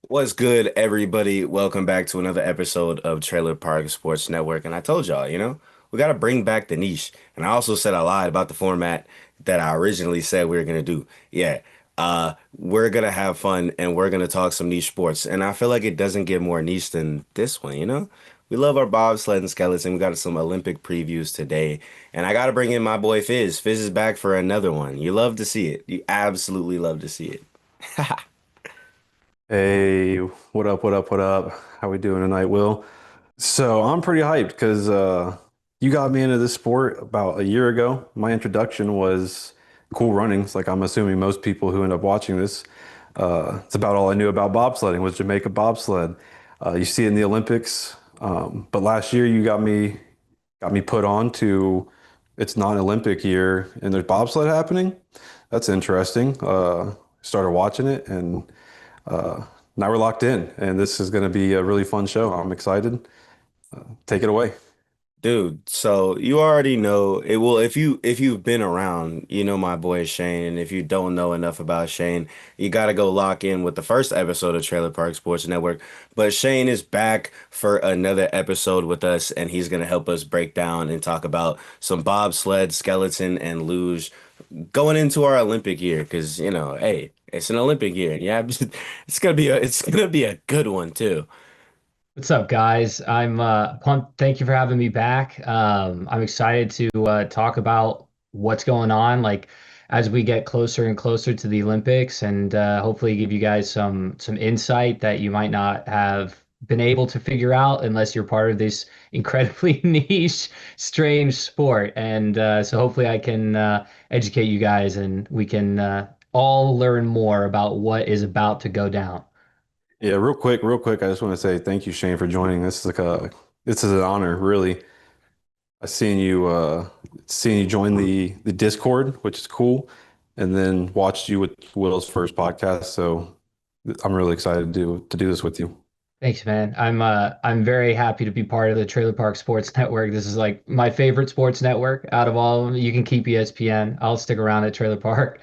What's good, everybody? Welcome back to another episode of Trailer Park Sports Network. And I told y'all, we got to bring back the niche. And I also said I lied about the format that I originally said we were going to do. Yeah, we're going to have fun and we're going to talk some niche sports. And I feel like it doesn't get more niche than this one? We love our bobsled and skeleton. We got some Olympic previews today. And I got to bring in my boy Fizz. Fizz is back for another one. You love to see it. You absolutely love to see it. Hey, what up, what up, what up? How we doing tonight, Will? So I'm pretty hyped because you got me into this sport about a year ago. My introduction was cool runnings, like I'm assuming most people who end up watching this. It's about all I knew about bobsledding was Jamaica bobsled. You see it in the Olympics, but last year you got me put on to it's non-Olympic year and there's bobsled happening. That's interesting. Started watching it and uh, now we're locked in, and this is going to be a really fun show. I'm excited. Take it away. Dude, so you already know it will if you've been around, you know my boy Shane, and if you don't know enough about Shane, you gotta go lock in with the first episode of Trailer Park Sports Network. But Shane is back for another episode with us, and he's gonna help us break down and talk about some bobsled, skeleton, and luge going into our Olympic year, because hey, it's an Olympic year. Yeah, it's gonna be a good one too. What's up, guys? I'm pumped. Thank you for having me back. I'm excited to talk about what's going on, like as we get closer and closer to the Olympics, and hopefully give you guys some insight that you might not have been able to figure out unless you're part of this incredibly niche, strange sport. And so hopefully I can educate you guys, and we can all learn more about what is about to go down. Yeah, real quick. I just want to say thank you, Shane, for joining. This is an honor, really. I seen you join the Discord, which is cool, and then watched you with Will's first podcast. So I'm really excited to do this with you. Thanks, man. I'm very happy to be part of the Trailer Park Sports Network. This is like my favorite sports network out of all of them. You can keep ESPN. I'll stick around at Trailer Park.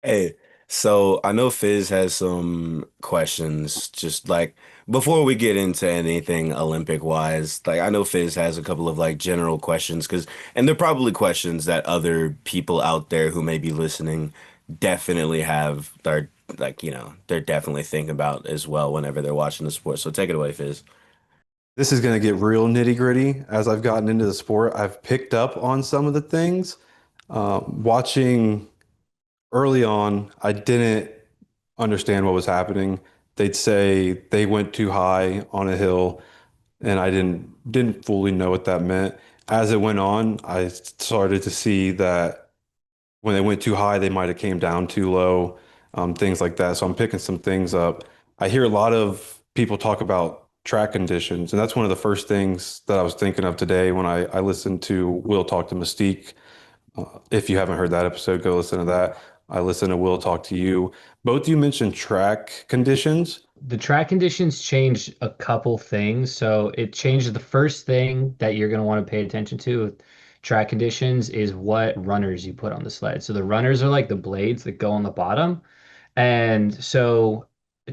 Hey, so I know Fizz has some questions, just like before we get into anything Olympic wise. Like I know Fizz has a couple of like general questions and they're probably questions that other people out there who may be listening definitely have. They're they're definitely thinking about as well whenever they're watching the sport. So take it away, Fizz. This is going to get real nitty gritty. As I've gotten into the sport, I've picked up on some of the things. Watching early on, I didn't understand what was happening. They'd say they went too high on a hill, and I didn't fully know what that meant. As it went on, I started to see that when they went too high, they might have came down too low, things like that. So I'm picking some things up. I hear a lot of people talk about track conditions, and that's one of the first things that I was thinking of today when I listened to Will talk to Mystique. If you haven't heard that episode, go listen to that. I listened to Will talk to you. Both you mentioned track conditions. The track conditions changed a couple things. So it changed the first thing that you're going to want to pay attention to with track conditions is what runners you put on the sled. So the runners are like the blades that go on the bottom. And so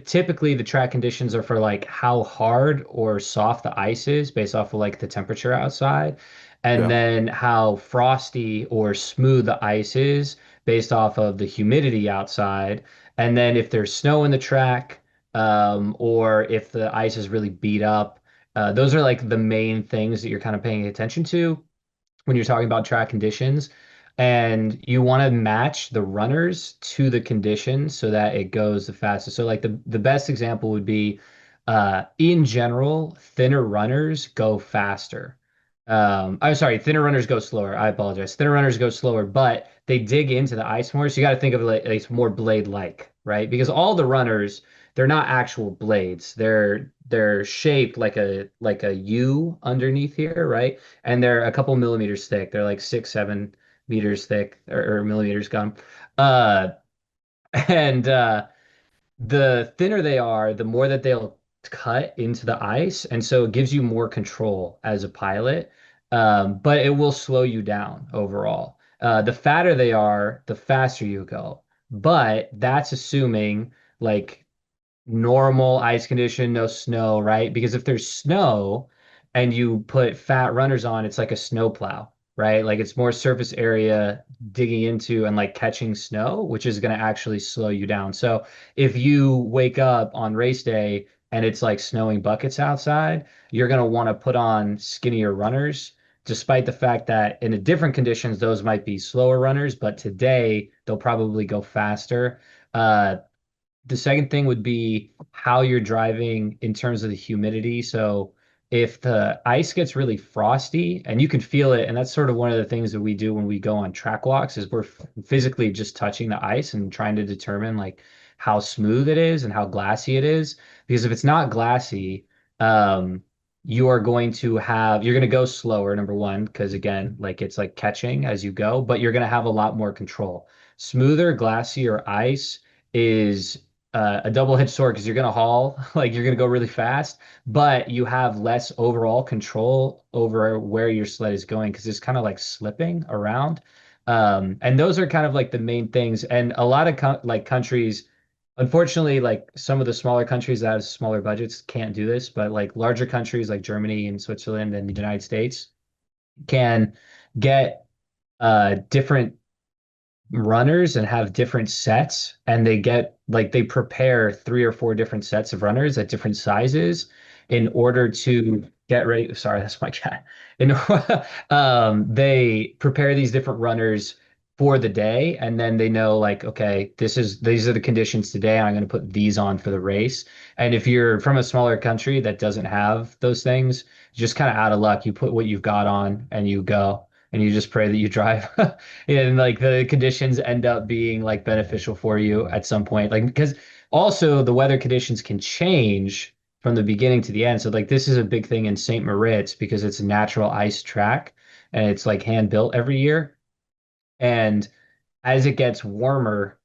typically the track conditions are for like how hard or soft the ice is based off of like the temperature outside, and Yeah. then how frosty or smooth the ice is based off of the humidity outside. And then if there's snow in the track, or if the ice is really beat up, those are like the main things that you're kind of paying attention to when you're talking about track conditions, and you want to match the runners to the conditions so that it goes the fastest. So like the best example would be in general, thinner runners go faster. I'm sorry, thinner runners go slower. I apologize. Thinner runners go slower, but they dig into the ice more. So you got to think of it like it's more blade-like, right? Because all the runners, they're not actual blades. They're shaped like a U underneath here, right? And they're a couple millimeters thick. They're like 6, 7 meters thick or millimeters gone. Uh, and the thinner they are, the more that they'll cut into the ice, and so it gives you more control as a pilot. But it will slow you down overall. The fatter they are, the faster you go. But that's assuming like normal ice condition, no snow, right? Because if there's snow and you put fat runners on, it's like a snow plow, right? Like it's more surface area digging into and like catching snow, which is going to actually slow you down. So if you wake up on race day and it's like snowing buckets outside, you're going to want to put on skinnier runners. Despite the fact that in a different conditions, those might be slower runners, but today they'll probably go faster. The second thing would be how you're driving in terms of the humidity. So if the ice gets really frosty and you can feel it, and that's sort of one of the things that we do when we go on track walks is we're physically just touching the ice and trying to determine like how smooth it is and how glassy it is. Because if it's not glassy, um, you're going to go slower, number one, because again, like it's like catching as you go, but you're going to have a lot more control. Smoother, glassier ice is a double-edged sword because you're going to haul, like you're going to go really fast, but you have less overall control over where your sled is going because it's kind of like slipping around. And those are kind of like the main things. And a lot of like countries, unfortunately, like some of the smaller countries that have smaller budgets can't do this, but like larger countries like Germany and Switzerland and the United States can get different runners and have different sets and they get like they prepare three or four different sets of runners at different sizes in order to get ready. Sorry, that's my cat. In, they prepare these different runners for the day and then they know like okay these are the conditions today I'm going to put these on for the race. And if you're from a smaller country that doesn't have those things, just kind of out of luck, you put what you've got on and you go and you just pray that you drive and like the conditions end up being like beneficial for you at some point. Like because also the weather conditions can change from the beginning to the end. So like this is a big thing in St. Moritz because it's a natural ice track and it's like hand built every year. And as it gets warmer,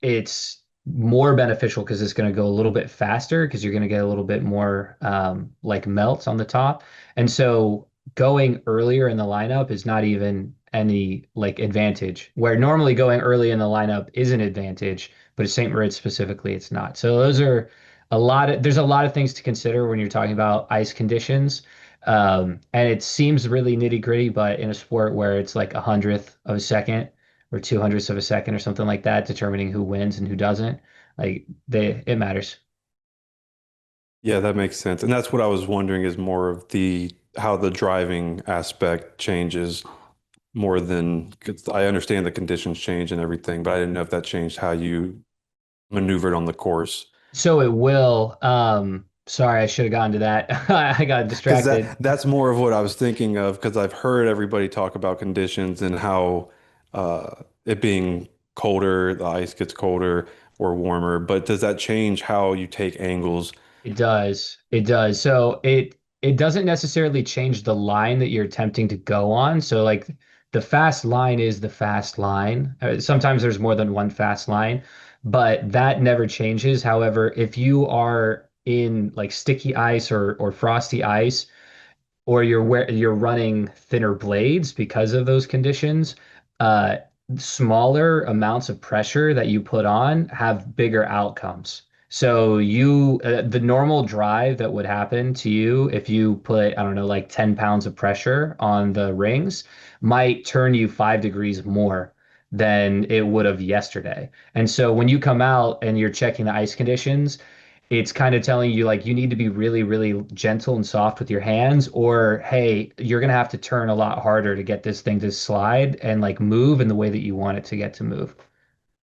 it's more beneficial because it's going to go a little bit faster because you're going to get a little bit more like melt on the top. And so going earlier in the lineup is not even any like advantage, where normally going early in the lineup is an advantage, but at St. Moritz specifically, it's not. So those are there's a lot of things to consider when you're talking about ice conditions. And it seems really nitty gritty, but in a sport where it's like a hundredth of a second or 200ths of a second or something like that, determining who wins and who doesn't, like it matters. Yeah, that makes sense. And that's what I was wondering is more of the how the driving aspect changes more than 'cause I understand the conditions change and everything, but I didn't know if that changed how you maneuvered on the course. So it will. Sorry, I should have gone to that. I got Because distracted. that's more of what I was thinking of because I've heard everybody talk about conditions and how it being colder, the ice gets colder or warmer. But does that change how you take angles? It does. It does. So it doesn't necessarily change the line that you're attempting to go on. So like the fast line is the fast line. Sometimes there's more than one fast line, but that never changes. However, if you are in like sticky ice or frosty ice, or you're running thinner blades because of those conditions, uh, smaller amounts of pressure that you put on have bigger outcomes. So the normal drive that would happen to you if you put, I don't know, like 10 pounds of pressure on the rings might turn you 5 degrees more than it would have yesterday. And so when you come out and you're checking the ice conditions, it's kind of telling you like you need to be really, really gentle and soft with your hands, or hey, you're gonna have to turn a lot harder to get this thing to slide and like move in the way that you want it to get to move.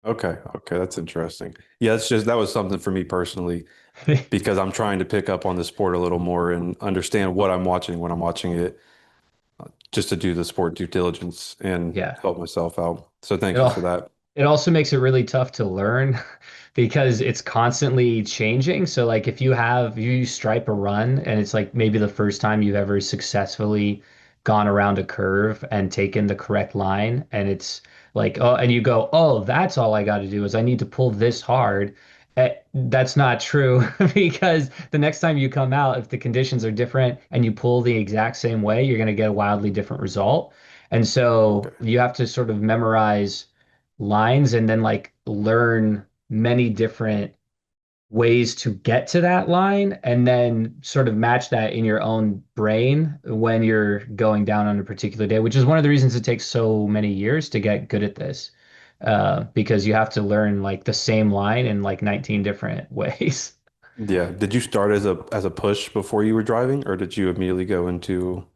Okay, okay, that's interesting. Yeah, it's just that was something for me personally because I'm trying to pick up on the sport a little more and understand what I'm watching when I'm watching it, just to do the sport due diligence and Yeah. help myself out. So It thank you all for that. it also makes it really tough to learn because it's constantly changing. So like if you stripe a run and it's like maybe the first time you've ever successfully gone around a curve and taken the correct line and it's like oh and you go, "Oh, that's all I got to do is I need to pull this hard." That's not true because the next time you come out, if the conditions are different and you pull the exact same way, you're going to get a wildly different result. And so Okay. you have to sort of memorize. lines and then like learn many different ways to get to that line and then sort of match that in your own brain when you're going down on a particular day, which is one of the reasons it takes so many years to get good at this. Because you have to learn like the same line in like 19 different ways. Yeah. Did you start as a push before you were driving, or did you immediately go into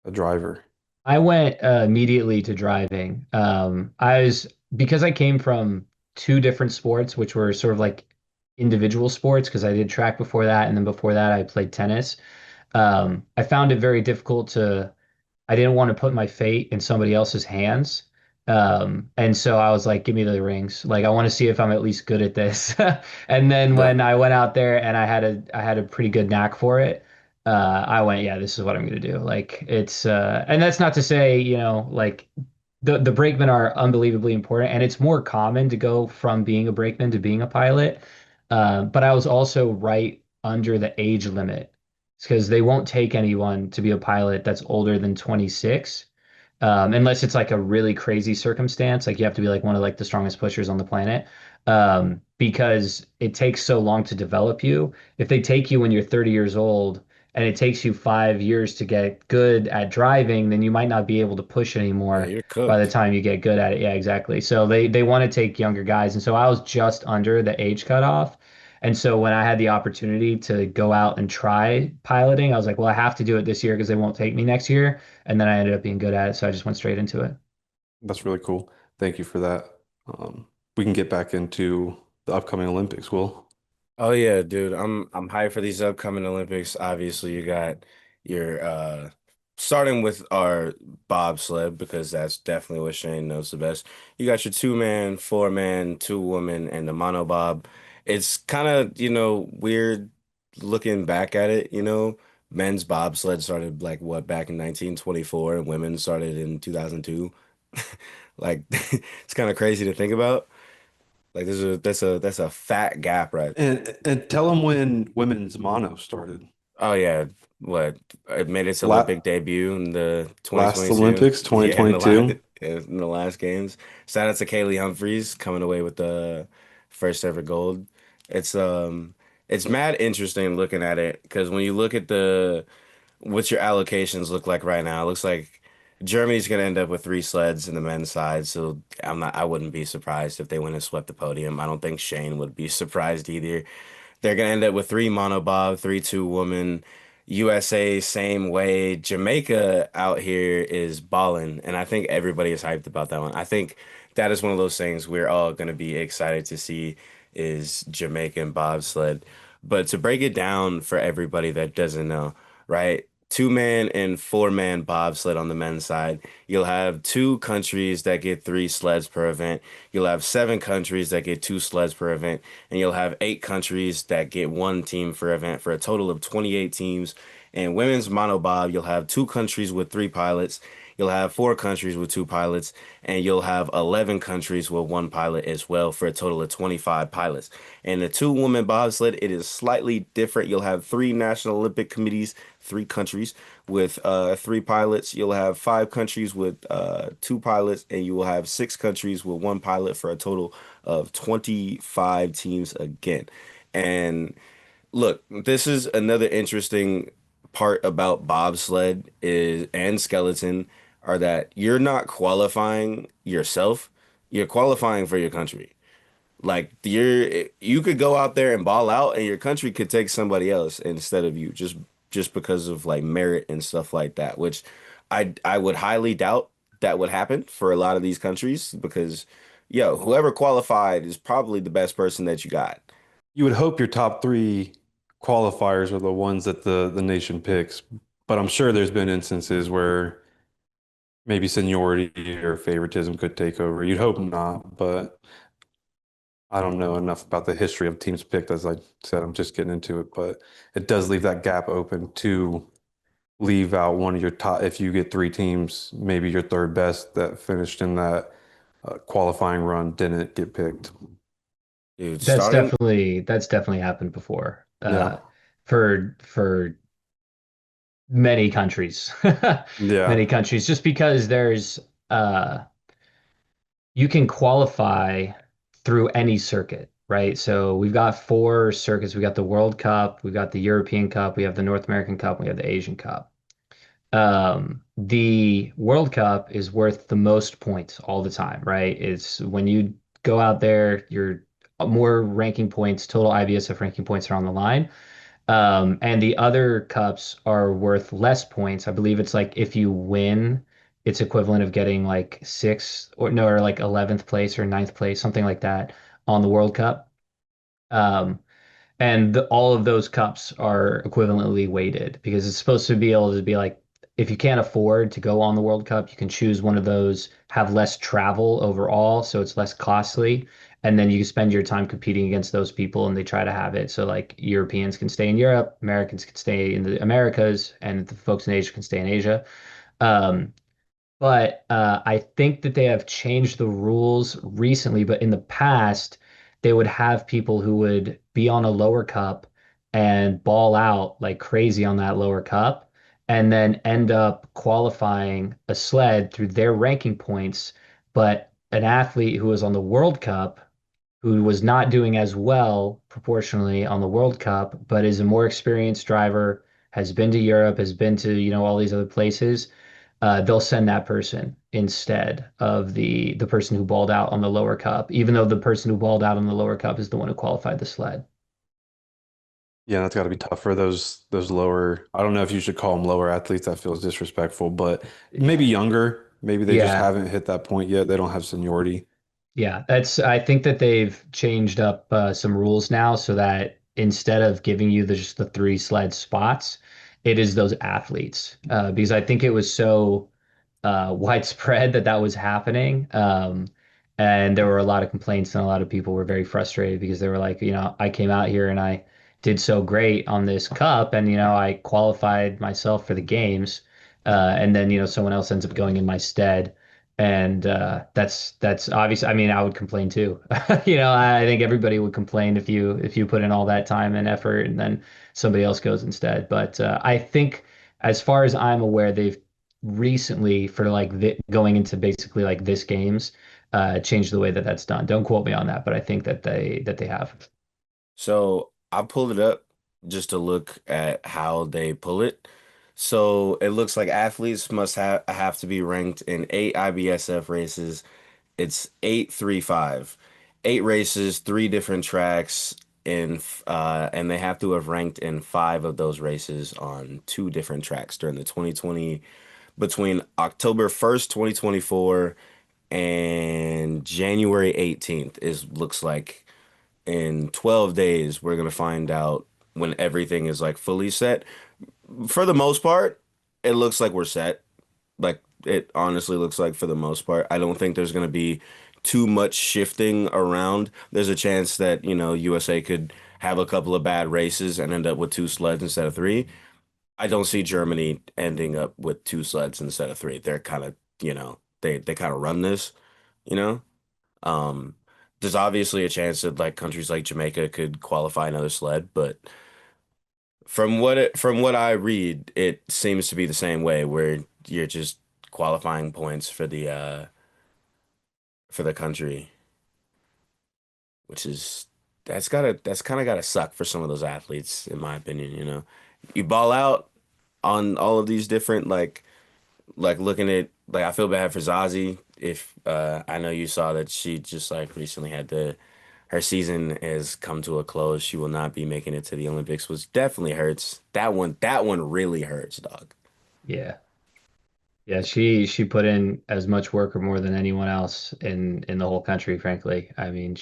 a driver? I went immediately to driving. I was because I came from two different sports, which were sort of like individual sports, because I did track before that, and then before that, I played tennis. I found it very difficult to I didn't want to put my fate in somebody else's hands. And so I was like, give me the rings. Like I want to see if I'm at least good at this. And then Yeah. when I went out there and I had a pretty good knack for it, I went, yeah, this is what I'm gonna do. Like it's and that's not to say, you know, like the brakemen are unbelievably important and it's more common to go from being a brakeman to being a pilot. But I was also right under the age limit because they won't take anyone to be a pilot that's older than 26, unless it's like a really crazy circumstance, like you have to be like one of like the strongest pushers on the planet, because it takes so long to develop you. If they take you when you're 30 years old and it takes you 5 years to get good at driving, then you might not be able to push Yeah, anymore you're by the cooked. time you get good at it. Yeah, exactly. So they want to take younger guys, and so I was just under the age cutoff. And so when I had the opportunity to go out and try piloting, I was like, well, I have to do it this year because they won't take me next year. And then I ended up being good at it, so I just went straight into it. That's really cool. Thank you for that. We can get back into the upcoming Olympics, Will. Oh yeah, dude. I'm hyped for these upcoming Olympics. Obviously, you got your starting with our bobsled because that's definitely what Shane knows the best. You got your two man, four man, two woman, and the monobob. It's kind of, weird looking back at it, Men's bobsled started like what back in 1924 and women started in 2002. Like it's kind of crazy to think about. Like that's a fat gap right. And tell them when women's mono started. Oh yeah, what it made its La Olympic debut in the Last 2022. Olympics, Yeah, in the last 2022. in the last games. Shout out to Kaylee Humphreys coming away with the first ever gold. It's um it's mad interesting looking at it because when you look at the what your allocations look like right now, it looks like Germany's gonna end up with three sleds in the men's side. So I wouldn't be surprised if they went and swept the podium. I don't think Shane would be surprised either. They're gonna end up with three monobob, three two woman. USA same way. Jamaica out here is balling, and I think everybody is hyped about that one. I think that is one of those things we're all gonna be excited to see is Jamaican bobsled. But to break it down for everybody that doesn't know, right? Two man and four man bobsled on the men's side. You'll have two countries that get three sleds per event. You'll have seven countries that get two sleds per event and you'll have eight countries that get one team for event for a total of 28 teams. And women's monobob, you'll have two countries with three pilots, you'll have four countries with two pilots, and you'll have 11 countries with one pilot as well for a total of 25 pilots. And the two woman bobsled, it is slightly different. You'll have three National Olympic Committees, three countries with three pilots. You'll have five countries with two pilots, and you will have six countries with one pilot for a total of 25 teams again. And look, this is another interesting part about bobsled is and skeleton are that you're not qualifying yourself, you're qualifying for your country. Like you could go out there and ball out and your country could take somebody else instead of you just because of like merit and stuff like that, which I would highly doubt that would happen for a lot of these countries because whoever qualified is probably the best person that you got. You would hope your top three qualifiers are the ones that the nation picks, but I'm sure there's been instances where maybe seniority or favoritism could take over. You'd hope not, but I don't know enough about the history of teams picked. As I said, I'm just getting into it, but it does leave that gap open to leave out one of your top. If you get three teams, maybe your third best that finished in that qualifying run didn't get picked. Dude, starting That's definitely happened before. Yeah. For many countries. Yeah. Many countries, just because there's uh you can qualify through any circuit, right? So we've got four circuits. We got the World Cup, we've got the European Cup, we have the North American Cup, we have the Asian Cup. The World Cup is worth the most points all the time, right? It's when you go out there, you're more ranking points, total IBSF ranking points are on the line. And the other cups are worth less points. I believe it's like if you win, it's equivalent of getting like sixth or no, or like 11th place or ninth place, something like that on the World Cup. Um, and all of those cups are equivalently weighted because it's supposed to be able to be like, if you can't afford to go on the World Cup, you can choose one of those, have less travel overall, so it's less costly. And then you spend your time competing against those people, and they try to have it so like Europeans can stay in Europe, Americans can stay in the Americas, and the folks in Asia can stay in Asia. Um, but I think that they have changed the rules recently, but in the past, they would have people who would be on a lower cup and ball out like crazy on that lower cup, and then end up qualifying a sled through their ranking points. But an athlete who was on the World Cup, who was not doing as well proportionally on the World Cup, but is a more experienced driver, has been to Europe, has been to, all these other places, they'll send that person instead of the person who balled out on the lower cup, even though the person who balled out on the lower cup is the one who qualified the sled. Yeah, that's got to be tough for those lower. I don't know if you should call them lower athletes. That feels disrespectful, but maybe younger. Maybe they just Yeah, haven't hit that point yet. They don't have seniority. yeah. I think that they've changed up some rules now so that instead of giving you just the three sled spots, it is those athletes. Because I think it was so widespread that was happening. And there were a lot of complaints, and a lot of people were very frustrated because they were like, I came out here and I did so great on this cup, and I qualified myself for the games, and then someone else ends up going in my stead. And that's obvious. I mean, I would complain too. I think everybody would complain if you put in all that time and effort, and then somebody else goes instead. But I think, as far as I'm aware, they've recently, for like going into basically like this games, changed the way that that's done. Don't quote me on that, but I think that they have. So I pulled it up just to look at how they pull it. So it looks like athletes must have to be ranked in eight IBSF races. It's 835. Eight races, three different tracks and they have to have ranked in five of those races on two different tracks during the 2020 between October 1st, 2024 and January 18th is looks like in 12 days we're gonna find out when everything is like fully set. For the most part, it looks like we're set. Like it honestly looks like for the most part. I don't think there's gonna be too much shifting around. There's a chance that, USA could have a couple of bad races and end up with two sleds instead of three. I don't see Germany ending up with two sleds instead of three. They're kind of, they kind of run this, you know? Um, there's obviously a chance that like countries like Jamaica could qualify another sled, but from what I read, it seems to be the same way where you're just qualifying points for the country, which is that's kind of gotta suck for some of those athletes, in my opinion. You ball out on all of these different like looking at like I feel bad for Zazie if I know you saw that she just like recently had to her season has come to a close. She will not be making it to the Olympics, which definitely hurts. That one really hurts, dog. Yeah. Yeah, she put in as much work or more than anyone else in the whole country, frankly. I mean,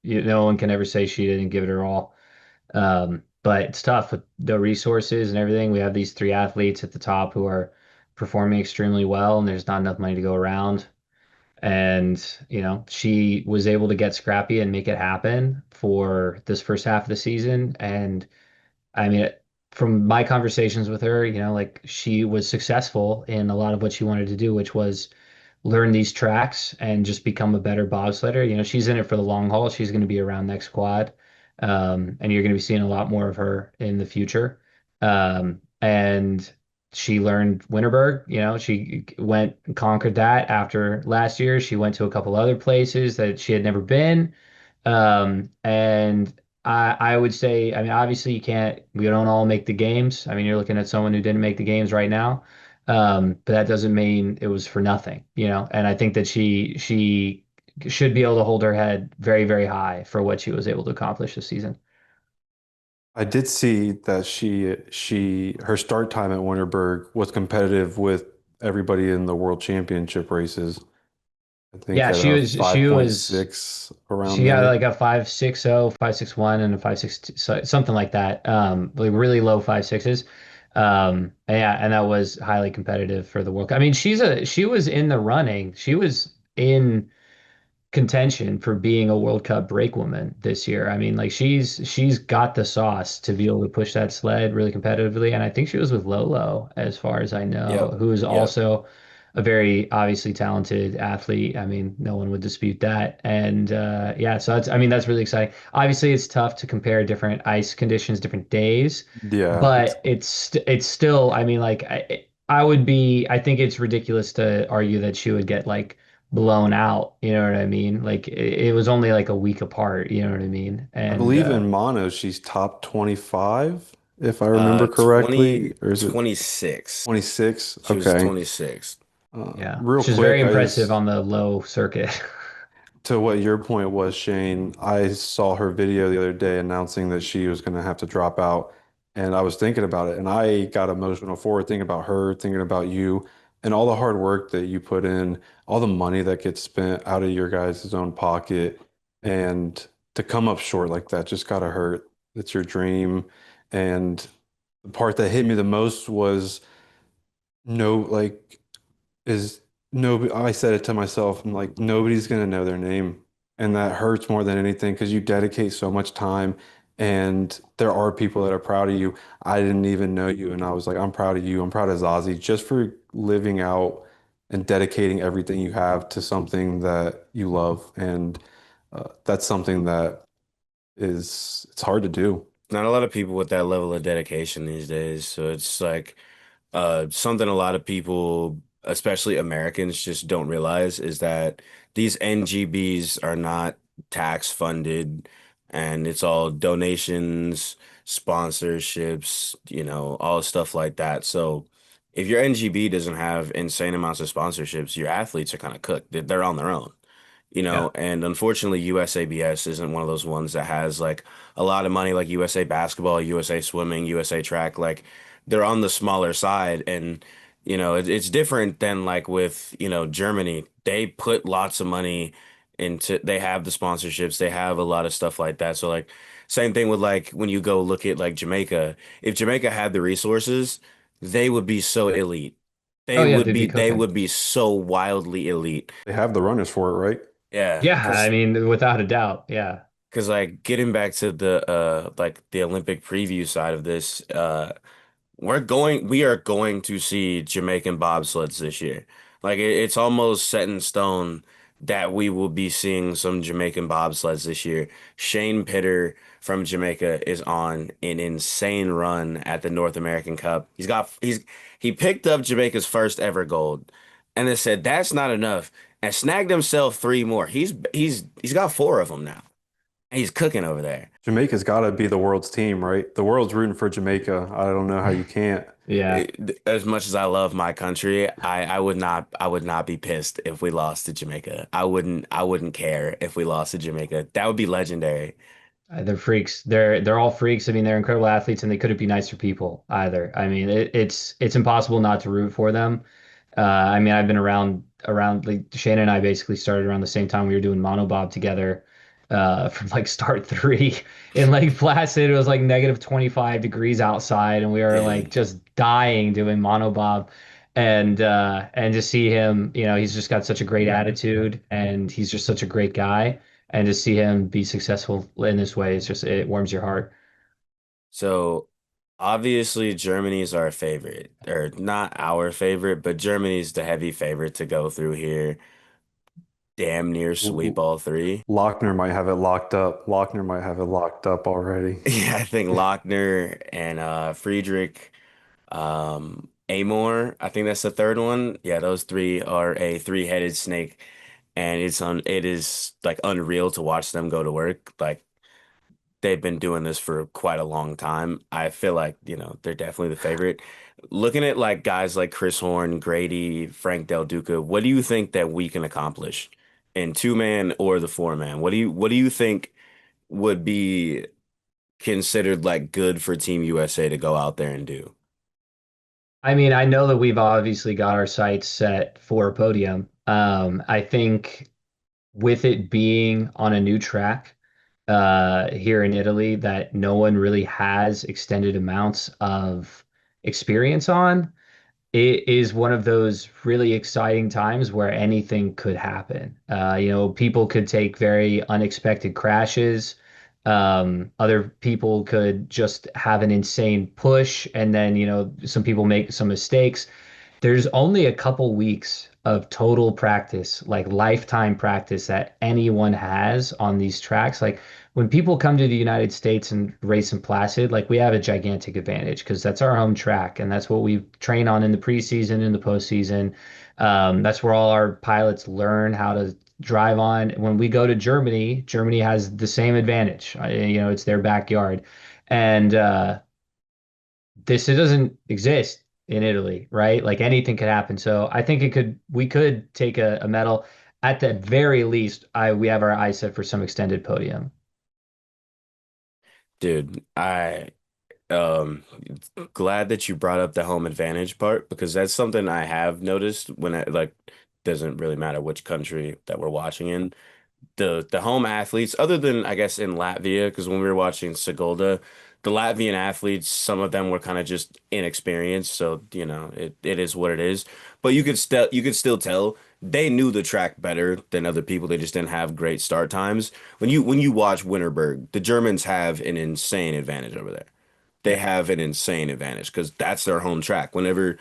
no one can ever say she didn't give it her all. But it's tough with the resources and everything. We have these three athletes at the top who are performing extremely well, and there's not enough money to go around. And, she was able to get scrappy and make it happen for this first half of the season. And I mean, from my conversations with her, like she was successful in a lot of what she wanted to do, which was learn these tracks and just become a better bobsledder. She's in it for the long haul. She's going to be around next quad. And you're going to be seeing a lot more of her in the future. And she learned Winterberg. She went and conquered that after last year. She went to a couple other places that she had never been. And I would say, I mean, obviously we don't all make the games. I mean, you're looking at someone who didn't make the games right now. But that doesn't mean it was for nothing. And I think that she should be able to hold her head very, very high for what she was able to accomplish this season. I did see that she her start time at Winterberg was competitive with everybody in the World Championship races. I think Yeah, at a she was 5.6 around she got there. like a 5.60, 5.61, and a 5.62, something like that. Like really low 5.6s. And yeah, and that was highly competitive for the World Cup. I mean, she was in the running. She was in contention for being a World Cup brakewoman this year. I mean, like she's got the sauce to be able to push that sled really competitively. And I think she was with Lolo, as far as I know, Yep. who is Yep. also a very obviously talented athlete. I mean, no one would dispute that. And yeah, so I mean, that's really exciting. Obviously, it's tough to compare different ice conditions, different days, Yeah, it's but it's still, I mean, like I think it's ridiculous to argue that she would get like blown out. You know what I mean? Like it was only like a week apart. You know what I mean? I And believe in mono she's top 25 if I remember 20 correctly, or is it 26. 26? She was Okay. 26. yeah, Real she's very quick, impressive on the low circuit. to what your point was, Shane, I saw her video the other day announcing that she was going to have to drop out. And I was thinking about it and I got emotional for it, thinking about her, thinking about you, and all the hard work that you put in, all the money that gets spent out of your guys' own pocket. And to come up short like that just gotta hurt. It's your dream. And the part that hit me the most was no, like, is no, I said it to myself. I'm like, nobody's gonna know their name. And that hurts more than anything because you dedicate so much time and there are people that are proud of you. I didn't even know you. And I was like, I'm proud of you. I'm proud of Zazie just for living out and dedicating everything you have to something that you love. And that's something that it's hard to do. Not a lot of people with that level of dedication these days. So it's like something a lot of people, especially Americans, just don't realize is that these NGBs are not tax funded and it's all donations, sponsorships, all stuff like that. So if your NGB doesn't have insane amounts of sponsorships, your athletes are kind of cooked. They're on their own. Yeah. And unfortunately, USABS isn't one of those ones that has like a lot of money like USA Basketball, USA Swimming, USA Track. Like they're on the smaller side. And, it's different than like with, Germany. They put lots of money they have the sponsorships, they have a lot of stuff like that. So, like, same thing with like when you go look at like Jamaica. If Jamaica had the resources, they would be so elite. Oh yeah, they'd be They cooking. would be so wildly elite. They have the runners for it, right? Yeah, Yeah, I mean, without a doubt. Yeah. because like getting back to the like the Olympic preview side of this, we are going to see Jamaican bobsleds this year. Like it's almost set in stone that we will be seeing some Jamaican bobsleds this year. Shane Pitter from Jamaica is on an insane run at the North American Cup. He picked up Jamaica's first ever gold, and they said that's not enough, and snagged himself three more. He's got four of them now. He's cooking over there. Jamaica's got to be the world's team, right? The world's rooting for Jamaica. I don't know how you can't. Yeah. As much as I love my country, I would not be pissed if we lost to Jamaica. I wouldn't care if we lost to Jamaica. That would be legendary. They're freaks. They're all freaks. I mean, they're incredible athletes, and they couldn't be nicer people either. I mean, it's impossible not to root for them. I mean, I've been around like Shannon and I basically started around the same time we were doing monobob together, from like start three in Lake Placid. It was like negative 25 degrees outside, and we were like Dang. just dying doing monobob. And to see him, he's just got such a great attitude, and he's just such a great guy. And to see him be successful in this way, it warms your heart. So obviously Germany is our favorite, or not our favorite, but Germany's the heavy favorite to go through here. Damn near sweep all three. Lochner might have it locked up. Lochner might have it locked up already. Yeah, I think Lochner and Friedrich. Amor, I think that's the third one. Yeah, those three are a three-headed snake, and it is like unreal to watch them go to work. Like they've been doing this for quite a long time. I feel like, they're definitely the favorite. Looking at like guys like Chris Horn, Grady, Frank Del Duca, what do you think that we can accomplish in two-man or the four-man? What do you think would be considered like good for Team USA to go out there and do? I mean, I know that we've obviously got our sights set for a podium. I think with it being on a new track here in Italy that no one really has extended amounts of experience on, it is one of those really exciting times where anything could happen. People could take very unexpected crashes. Other people could just have an insane push, and then, some people make some mistakes. There's only a couple weeks of total practice, like lifetime practice that anyone has on these tracks. Like when people come to the United States and race in Placid, like we have a gigantic advantage because that's our home track and that's what we train on in the preseason and the postseason. That's where all our pilots learn how to drive on. When we go to Germany, Germany has the same advantage. It's their backyard. And this it doesn't exist in Italy, right? Like anything could happen. So I think we could take a medal. At the very least, we have our eyes set for some extended podium. Dude, um glad that you brought up the home advantage part because that's something I have noticed when I like doesn't really matter which country that we're watching in. The home athletes, other than I guess in Latvia, because when we were watching Sigulda, the Latvian athletes, some of them were kind of just inexperienced, so it is what it is. But you could still tell they knew the track better than other people. They just didn't have great start times. When you watch Winterberg, the Germans have an insane advantage over there. They Yeah. have an insane advantage because that's their home track. Whenever,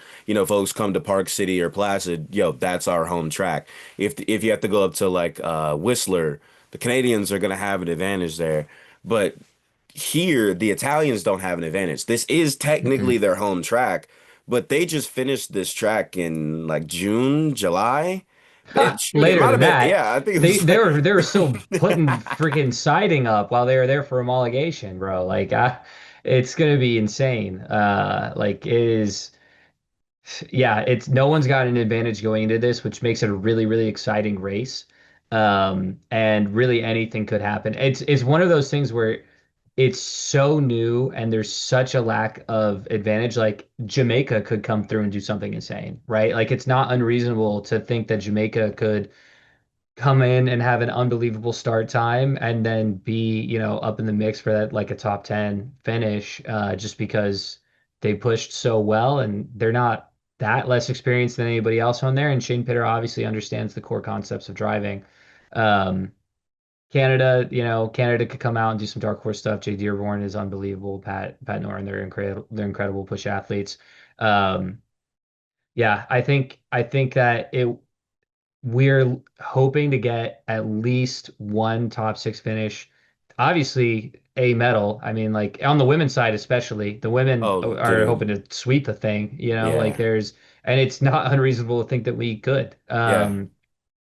folks come to Park City or Placid, yo, that's our home track. If you have to go up to like Whistler, the Canadians are gonna have an advantage there. But here, the Italians don't have an advantage. This is technically Mm-mm. their home track, but they just finished this track in like June, July. Shoot, it Later might have than been, that, yeah, I think it they was they like were they were still putting freaking siding up while they were there for homologation, bro. Like, it's gonna be insane. Like it is. Yeah, it's no one's got an advantage going into this, which makes it a really, really exciting race. And really anything could happen. It's one of those things where it's so new and there's such a lack of advantage. Like Jamaica could come through and do something insane, right? Like it's not unreasonable to think that Jamaica could come in and have an unbelievable start time and then be, up in the mix for that like a top 10 finish just because they pushed so well and they're not that less experienced than anybody else on there. And Shane Pitter obviously understands the core concepts of driving. Um, Canada could come out and do some dark horse stuff. Jay Dearborn is unbelievable. Pat Norton, they're incredible push athletes. Um, yeah, I think that we're hoping to get at least one top six finish. Obviously, a medal. I mean, like on the women's side, especially, the women oh, are hoping dude, to sweep the thing, like yeah, and it's not unreasonable to think that we could. yeah,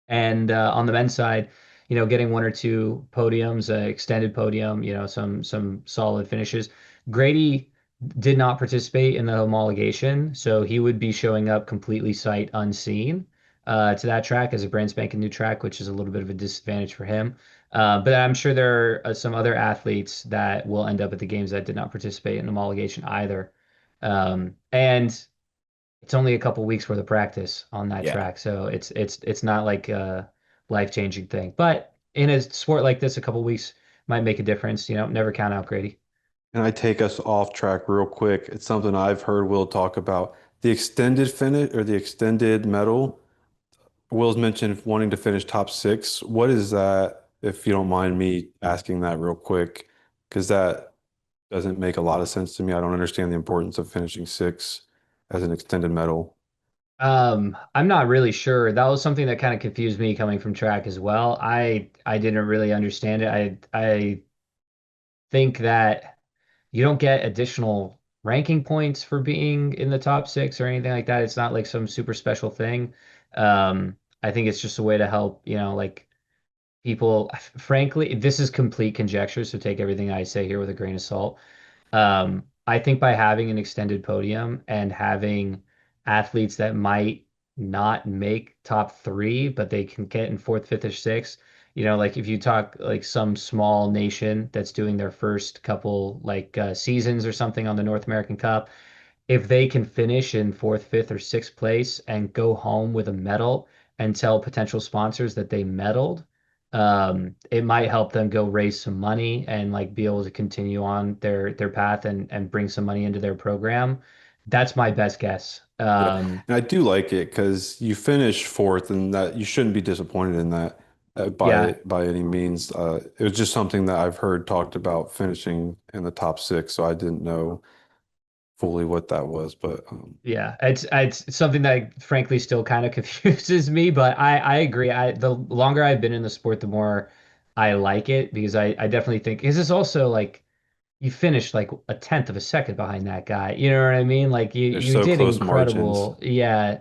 And on the men's side, getting one or two podiums, extended podium, some solid finishes. Grady did not participate in the homologation, so he would be showing up completely sight unseen to that track as a brand spanking new track, which is a little bit of a disadvantage for him. But I'm sure there are some other athletes that will end up at the games that did not participate in homologation either. And it's only a couple weeks worth of practice on that yeah. track, so it's not like a life-changing thing. But in a sport like this, a couple weeks might make a difference. Never count out Grady. And I take us off track real quick. It's something I've heard Will talk about. The extended finish or the extended medal. Will's mentioned wanting to finish top six. What is that, if you don't mind me asking that real quick? Because that doesn't make a lot of sense to me. I don't understand the importance of finishing six as an extended medal. I'm not really sure. That was something that kind of confused me coming from track as well. I didn't really understand it. I think that you don't get additional ranking points for being in the top six or anything like that. It's not like some super special thing. I think it's just a way to help, like people, frankly, this is complete conjecture, so take everything I say here with a grain of salt. I think by having an extended podium and having athletes that might not make top three, but they can get in fourth, fifth, or sixth, like if you talk like some small nation that's doing their first couple like seasons or something on the North American Cup, if they can finish in fourth, fifth, or sixth place and go home with a medal and tell potential sponsors that they medaled, it might help them go raise some money and like be able to continue on their path and bring some money into their program. That's my best guess. Yeah. And I do like it because you finish fourth and that you shouldn't be disappointed in that Yeah, by any means. It was just something that I've heard talked about finishing in the top six, so I didn't know fully what that was, but yeah. It's something that frankly still kind of confuses me, but I agree. The longer I've been in the sport, the more I like it because I definitely think because it's also like you finished like a tenth of a second behind that guy. You know what I mean? Like they're you so did close margins. incredible. Yeah.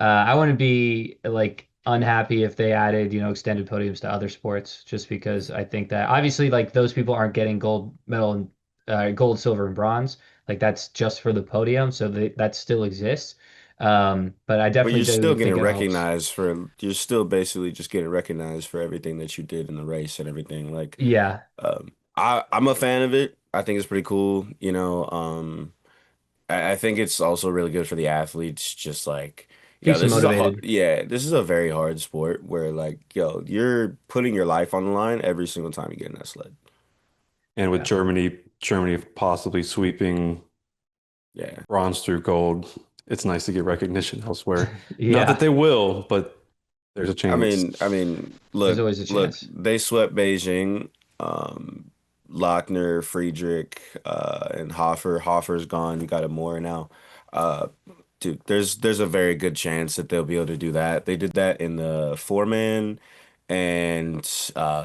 I wouldn't be like unhappy if they added, extended podiums to other sports, just because I think that obviously like those people aren't getting gold medal and gold, silver, and bronze. Like that's just for the podium, so that still exists. But I But definitely you're still do getting think it helps. recognized for, you're still basically just getting recognized for everything that you did in the race and everything. Like, Yeah, I'm a fan of it. I think it's pretty cool. I think it's also really good for the athletes. Just like, yo, keeps them this is a hard, motivated. yeah, this is a very hard sport where like, yo, you're putting your life on the line every single time you get in that sled. And with Yeah, Germany possibly sweeping Yeah. bronze through gold, it's nice to get recognition elsewhere. Not that yeah. they will, but there's a chance. There's Look, always a look, chance. they swept Beijing, um, Lochner, Friedrich, and Hofer. Hofer's gone. You got it more now. Uh, dude, there's a very good chance that they'll be able to do that. They did that in the four man, and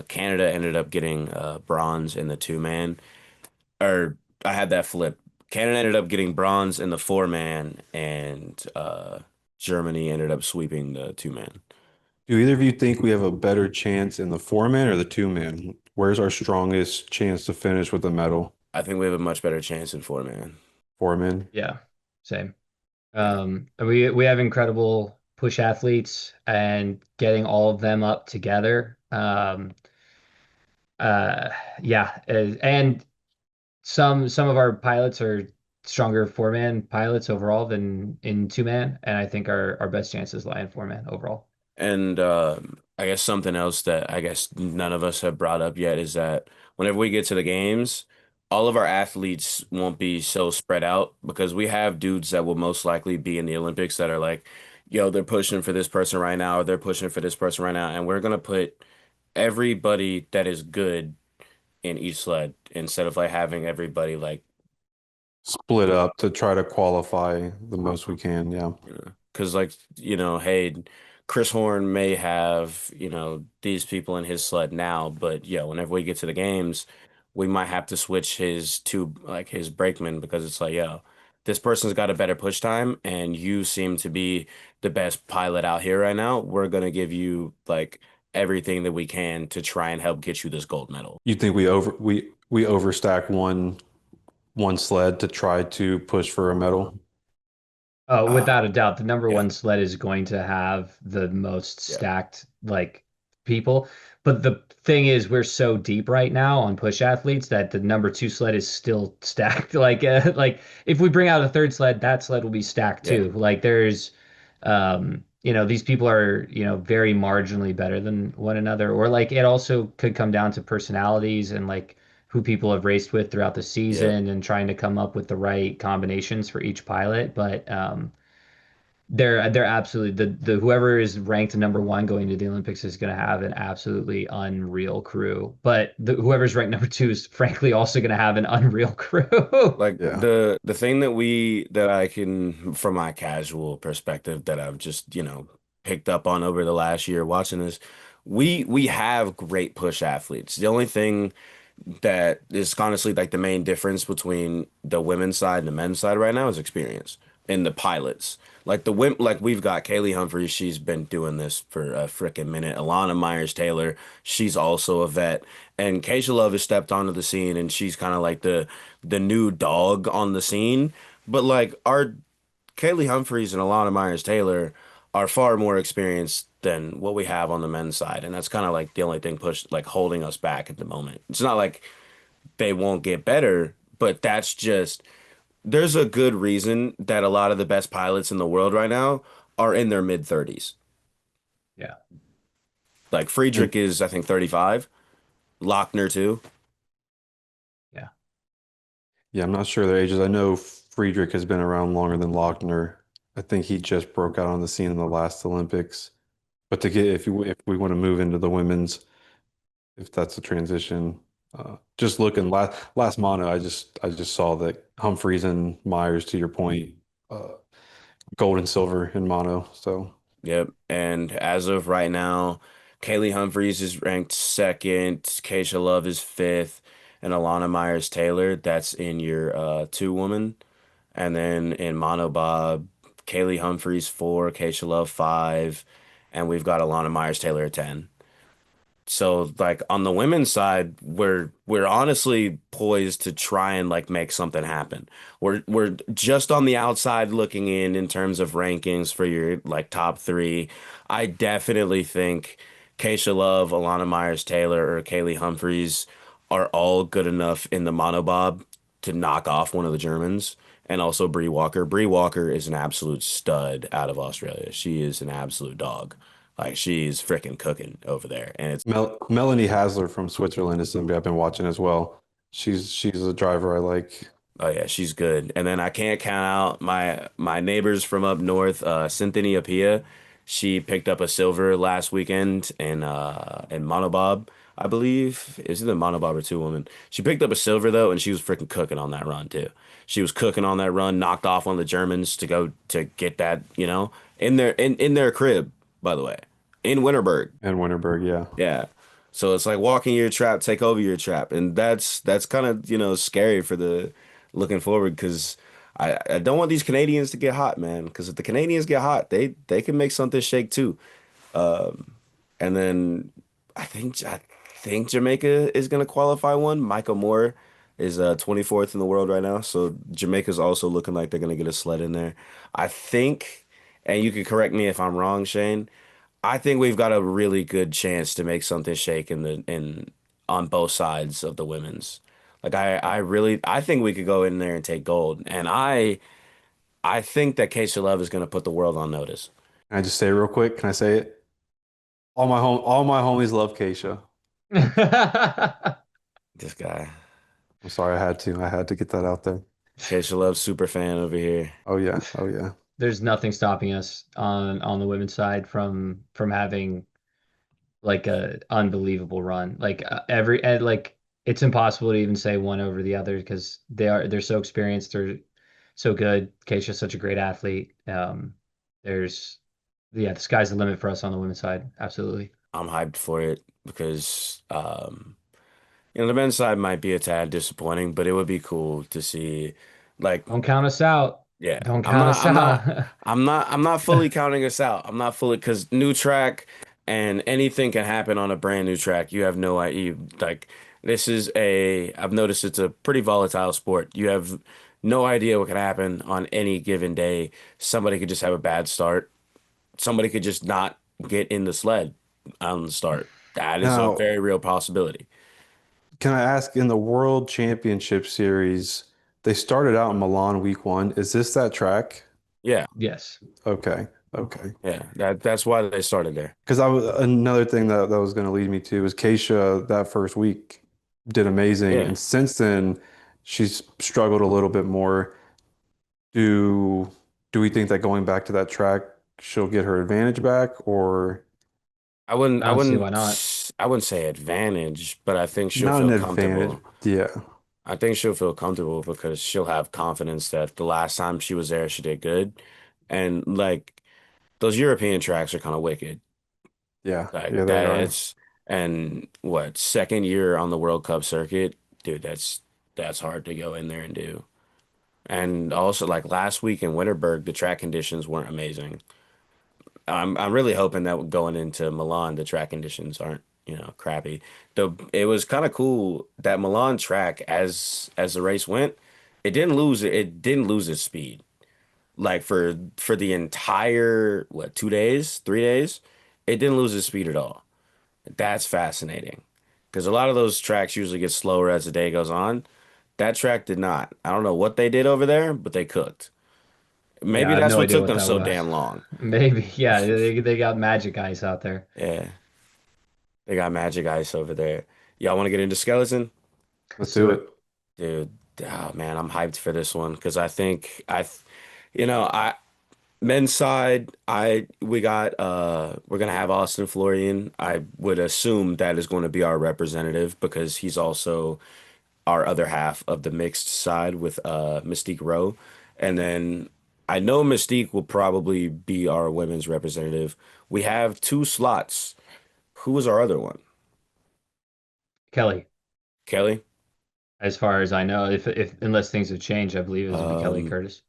Canada ended up getting bronze in the two man. Or I had that flip. Canada ended up getting bronze in the four man, and Germany ended up sweeping the two man. Do either of you think we have a better chance in the four man or the two man? Where's our strongest chance to finish with a medal? I think we have a much better chance in four man. Four man. Yeah, same. Yeah. We have incredible push athletes and getting all of them up together. Uh, yeah, and some of our pilots are stronger four man pilots overall than in two man, and I think our best chances lie in four man overall. And I guess something else that I guess none of us have brought up yet is that whenever we get to the games, all of our athletes won't be so spread out because we have dudes that will most likely be in the Olympics that are like, yo, they're pushing for this person right now, or they're pushing for this person right now, and we're gonna put everybody that is good in each sled instead of like having everybody like, Split up to try to qualify the most we can. Yeah. because like, hey, Chris Horn may have, these people in his sled now, but yeah, whenever we get to the games, we might have to switch his to like his brakeman because it's like, yo, this person's got a better push time and you seem to be the best pilot out here right now. We're gonna give you like everything that we can to try and help get you this gold medal. You think we overstack one sled to try to push for a medal? Oh, Ah, without a doubt, the number yeah, one sled is going to have the most yeah, stacked like people. But the thing is, we're so deep right now on push athletes that the number two sled is still stacked. Like if we bring out a third sled, that sled will be stacked yeah, too. Like there's, these people are, very marginally better than one another. Or like it also could come down to personalities and like who people have raced with throughout the yeah. season and trying to come up with the right combinations for each pilot. But they're absolutely the whoever is ranked number one going to the Olympics is going to have an absolutely unreal crew. But whoever's ranked number two is frankly also going to have an unreal crew. Like Yeah. the thing that I can from my casual perspective that I've just, picked up on over the last year watching this, we have great push athletes. The only thing that is honestly like the main difference between the women's side and the men's side right now is experience in the pilots. Like the women, like we've got Kaylee Humphries, she's been doing this for a freaking minute. Alana Myers Taylor, she's also a vet, and Keisha Love has stepped onto the scene, and she's kind of like the new dog on the scene. But like our Kaylee Humphries and Alana Myers Taylor are far more experienced than what we have on the men's side, and that's kind of like the only thing push like holding us back at the moment. It's not like they won't get better, but that's just there's a good reason that a lot of the best pilots in the world right now are in their mid 30s. Yeah. Like And Friedrich is I think 35, Lochner too. Yeah. yeah, I'm not sure their ages. I know Friedrich has been around longer than Lochner. I think he just broke out on the scene in the last Olympics. But to get if we want to move into the women's, if that's a transition, just looking last mono, I just saw that Humphreys and Myers, to your point, uh, gold and silver in mono. So Yep. And as of right now, Kaylee Humphries is ranked second, Keisha Love is fifth, and Alana Myers Taylor, that's in your two woman. And then in monobob, Kaylee Humphries four, Keisha Love five, and we've got Alana Myers Taylor at 10. So like on the women's side, we're honestly poised to try and like make something happen. We're just on the outside looking in terms of rankings for your like top three. I definitely think Keisha Love, Alana Myers Taylor, or Kaylee Humphries are all good enough in the monobob to knock off one of the Germans. And also Bree Walker. Bree Walker is an absolute stud out of Australia. She is an absolute dog. Like she's freaking cooking over there. And it's Melanie Hasler from Switzerland is somebody I've been watching as well. She's a driver I like. oh yeah, she's good. And then I can't count out my neighbors from up north, Cynthia Apia. She picked up a silver last weekend in monobob, I believe. Is it a monobob or two woman? She picked up a silver though, and she was freaking cooking on that run too. She was cooking on that run, knocked off one of the Germans to go to get that, in their crib, by the way, in Winterberg. And Winterberg, yeah. Yeah. So it's like walking your trap, take over your trap. And that's kind of, scary for the looking forward because I don't want these Canadians to get hot, man. Because if the Canadians get hot, they can make something shake too. Um, and then I think Jamaica is gonna qualify one. Michael Moore is 24th in the world right now. So Jamaica's also looking like they're gonna get a sled in there. I think, and you can correct me if I'm wrong, Shane. I think we've got a really good chance to make something shake in on both sides of the women's. Like I think we could go in there and take gold. And I think that Keisha Love is going to put the world on notice. Can I just say real quick? Can I say it? All my homies love Keisha. This guy, I'm sorry, I had to get that out there. Keisha Love super fan over here. Oh yeah, oh yeah. There's nothing stopping us on the women's side from having like a unbelievable run. Like every and like it's impossible to even say one over the other because they're so experienced, they're so good. Keisha's such a great athlete. There's yeah, the sky's the limit for us on the women's side. Absolutely. I'm hyped for it because the men's side might be a tad disappointing, but it would be cool to see like Don't count us out. yeah, Don't count us out. I'm not fully counting us out. I'm not fully because new track and anything can happen on a brand new track. You have no idea. Like I've noticed it's a pretty volatile sport. You have no idea what can happen on any given day. Somebody could just have a bad start. Somebody could just not get in the sled on the start. That is a Now, very real possibility. can I ask in the World Championship Series, they started out in Milan week one. Is this that track? Yeah, Yes. Okay, okay. yeah. That's why they started there. Because I was another thing that was going to lead me to is Keisha that first week did amazing, Yeah. and since then she's struggled a little bit more. Do do we think that going back to that track she'll get her advantage back, or I wouldn't I I don't see why not. wouldn't I wouldn't say advantage, but I think she'll not an feel advantage? comfortable. Yeah, I think she'll feel comfortable because she'll have confidence that the last time she was there, she did good. And like those European tracks are kind of wicked. yeah, Like yeah, they that are. it's And what, second year on the World Cup circuit? Dude, that's hard to go in there and do. And also like last week in Winterberg, the track conditions weren't amazing. I'm really hoping that going into Milan, the track conditions aren't, crappy. It was kind of cool that Milan track as the race went, it didn't lose its speed. Like for the entire what, 2 days, 3 days, it didn't lose its speed at all. That's fascinating. Because a lot of those tracks usually get slower as the day goes on. That track did not. I don't know what they did over there, but they cooked. Yeah, Maybe I have that's no what idea took what them that so was. damn long. Maybe, yeah, they got magic ice out there. Yeah, they got magic ice over there. Y'all want to get into skeleton? Let's Let's do do it. it. Dude, oh man, I'm hyped for this one because I think you know, I men's side, I we got we're gonna have Austin Florian. I would assume that is going to be our representative because he's also our other half of the mixed side with Mystique Rowe. And then I know Mystique will probably be our women's representative. We have two slots. Who was our other one? Kelly, Kelly? as far as I know, if unless things have changed, I believe it would be Kelly Um, Curtis.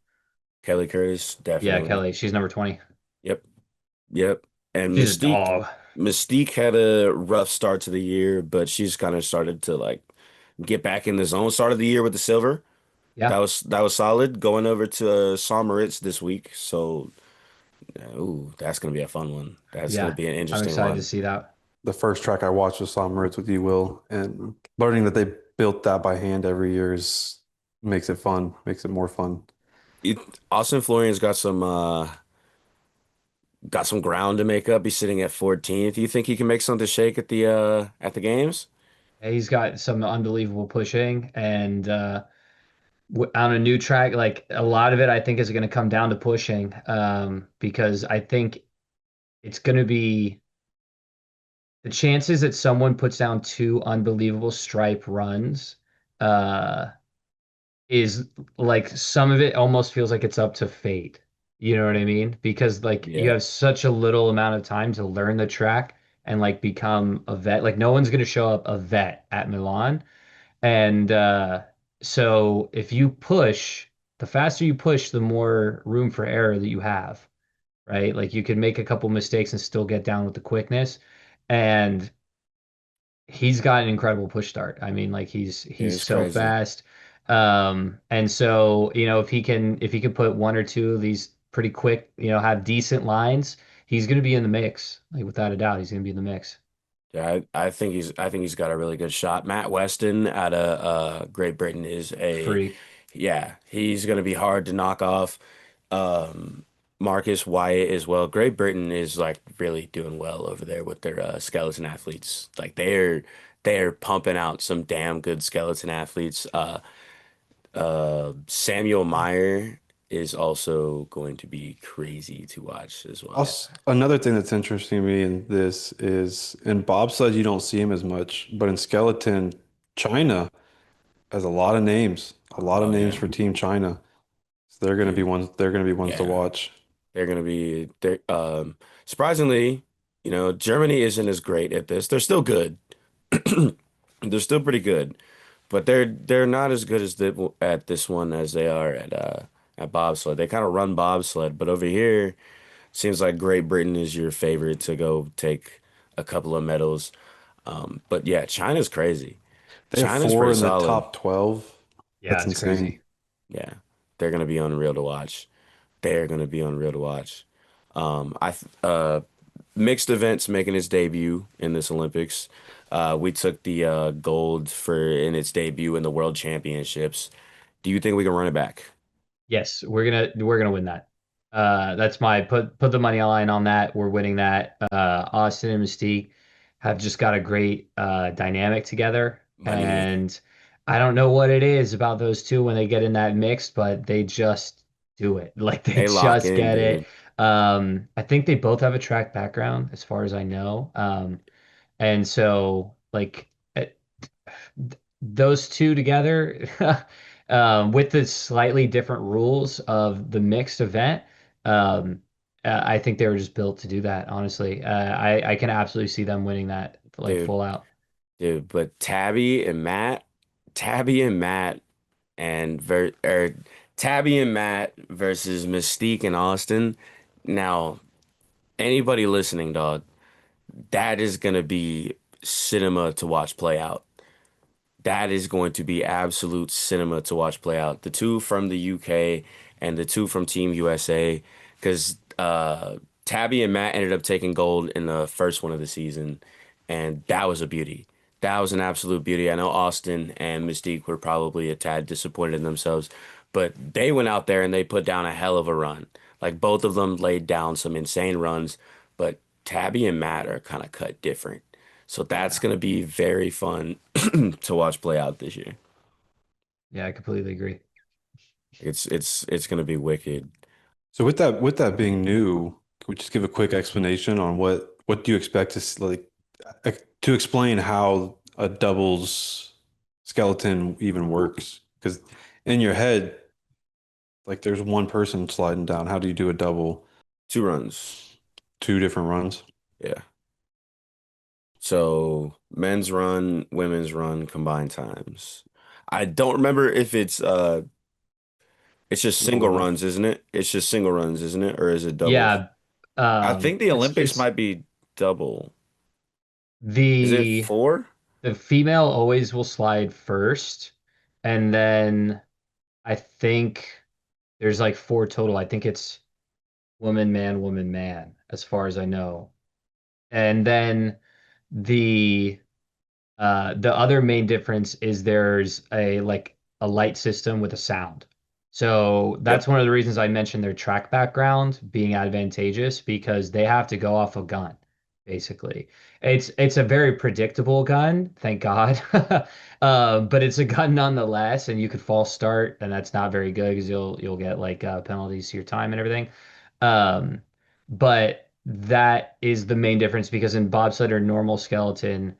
Kelly Curtis, Yeah, definitely. Kelly. She's number 20. Yep. Yep. And She's a Mystique dog. Mystique had a rough start to the year, but she's kind of started to like get back in the zone. Started the year with the silver. That Yeah. was that was solid. Going over to Saint Moritz this week. So ooh, that's gonna be a fun one. That's gonna Yeah. be an I'm interesting excited to one. see that. The first track I watched was Song Words with You, Will, and learning that they built that by hand every year is makes it fun, makes it more fun. It, Austin Florian's got some ground to make up. He's sitting at 14th. You think he can make something shake at the games? He's got some unbelievable pushing and on a new track, like a lot of it, I think is going to come down to pushing because I think it's going to be the chances that someone puts down two unbelievable stripe runs uh, is like some of it almost feels like it's up to fate. You know what I mean? Because like you Yeah, have such a little amount of time to learn the track and like become a vet. Like no one's going to show up a vet at Milan. And so if you push, the faster you push, the more room for error that you have, right? Like you could make a couple mistakes and still get down with the quickness. And he's got an incredible push start. I mean, like yeah, he's it's so crazy. fast. And so, if he can put one or two of these pretty quick, have decent lines, he's gonna be in the mix. Like without a doubt, he's gonna be in the mix. Yeah, I think he's got a really good shot. Matt Weston out of Great Britain is a Freak. yeah, he's gonna be hard to knock off. Um, Marcus Wyatt as well. Great Britain is like really doing well over there with their skeleton athletes. Like they're pumping out some damn good skeleton athletes. Samuel Meyer is also going to be crazy to watch as well. Also, another thing that's interesting to me in this is in bobsled you don't see him as much, but in skeleton, China has a lot of Oh names yeah, for Team China. So they're gonna be dude. ones. They're gonna be ones to Yeah. watch. They're surprisingly, Germany isn't as great at this. They're still good. They're still pretty good, but they're not as good at this one as they are at bobsled. They kind of run bobsled, but over here seems like Great Britain is your favorite to go take a couple of medals. But yeah, China's crazy. They have China's four pretty in the solid. top 12. Yeah, That's it's insane. crazy. Yeah, they're gonna be unreal to watch. They're gonna be unreal to watch. I Mixed events making its debut in this Olympics. We took the gold for in its debut in the World Championships. Do you think we can run it back? Yes, we're gonna win that. That's my put the money line on that. We're winning that. Austin and Mystique have just got a great dynamic together, Money, and I don't know what it is about those two when they get in that mix, but they just do it. Like they they lock just in, get it. dude. I think they both have a track background, as far as I know. And so like those two together, with the slightly different rules of the mixed event, I think they were just built to do that, honestly. I can absolutely see them winning that like dude, full out. dude. But Tabby and Matt, and Tabby and Matt versus Mystique and Austin. Now, anybody listening, dog, that is gonna be cinema to watch play out. That is going to be absolute cinema to watch play out. The two from the UK and the two from Team USA, because Tabby and Matt ended up taking gold in the first one of the season, and that was a beauty. That was an absolute beauty. I know Austin and Mystique were probably a tad disappointed in themselves, but they went out there and they put down a hell of a run. Like both of them laid down some insane runs, but Tabby and Matt are kind of cut different. So that's Yeah. going to be very fun to watch play out this year. Yeah, I completely agree. It's going to be wicked. So with that being new, could we just give a quick explanation on what do you expect to to explain how a doubles skeleton even works? Because in your head, like there's one person sliding down. How do you do a double? Two runs. Two different runs? Yeah. So men's run, women's run, combined times. I don't remember if it's just single Ooh. runs, isn't it? It's just single runs, isn't it? Or is it doubles? Yeah, I think the Olympics it's might be double. Is it the four? the female always will slide first, and then I think there's like four total. I think it's woman, man, as far as I know. And then the the other main difference is there's a like a light system with a sound. So that's Yep. one of the reasons I mentioned their track background being advantageous because they have to go off a gun, basically. It's a very predictable gun, thank God. But it's a gun nonetheless, and you could false start, and that's not very good because you'll get like penalties to your time and everything. Um, but that is the main difference because in bobsled or normal skeleton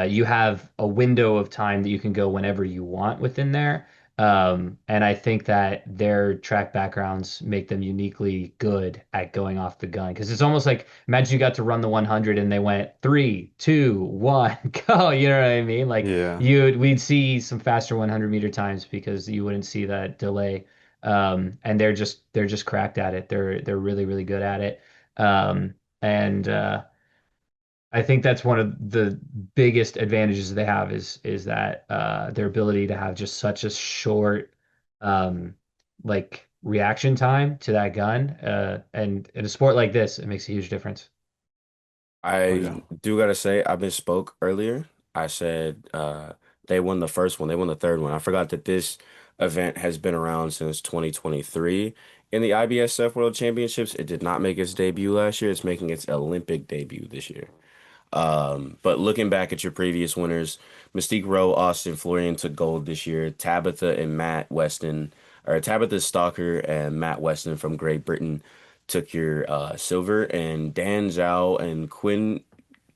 you have a window of time that you can go whenever you want within there. And I think that their track backgrounds make them uniquely good at going off the gun because it's almost like imagine you got to run the 100 and they went 3, 2, 1, go. You know what I mean? Like Yeah. we'd see some faster 100-meter times because you wouldn't see that delay. And they're just cracked at it. They're really really good at it. And I think that's one of the biggest advantages they have is that their ability to have just such a short um, like reaction time to that gun. And in a sport like this, it makes a huge difference. Oh yeah. I do gotta say, I misspoke earlier. I said they won the first one. They won the third one. I forgot that this event has been around since 2023 in the IBSF World Championships. It did not make its debut last year. It's making its Olympic debut this year. But looking back at your previous winners, Mystique Rowe, Austin Florian took gold this year. Tabitha and Matt Weston, or Tabitha Stalker and Matt Weston from Great Britain took your silver, and Dan Zhao and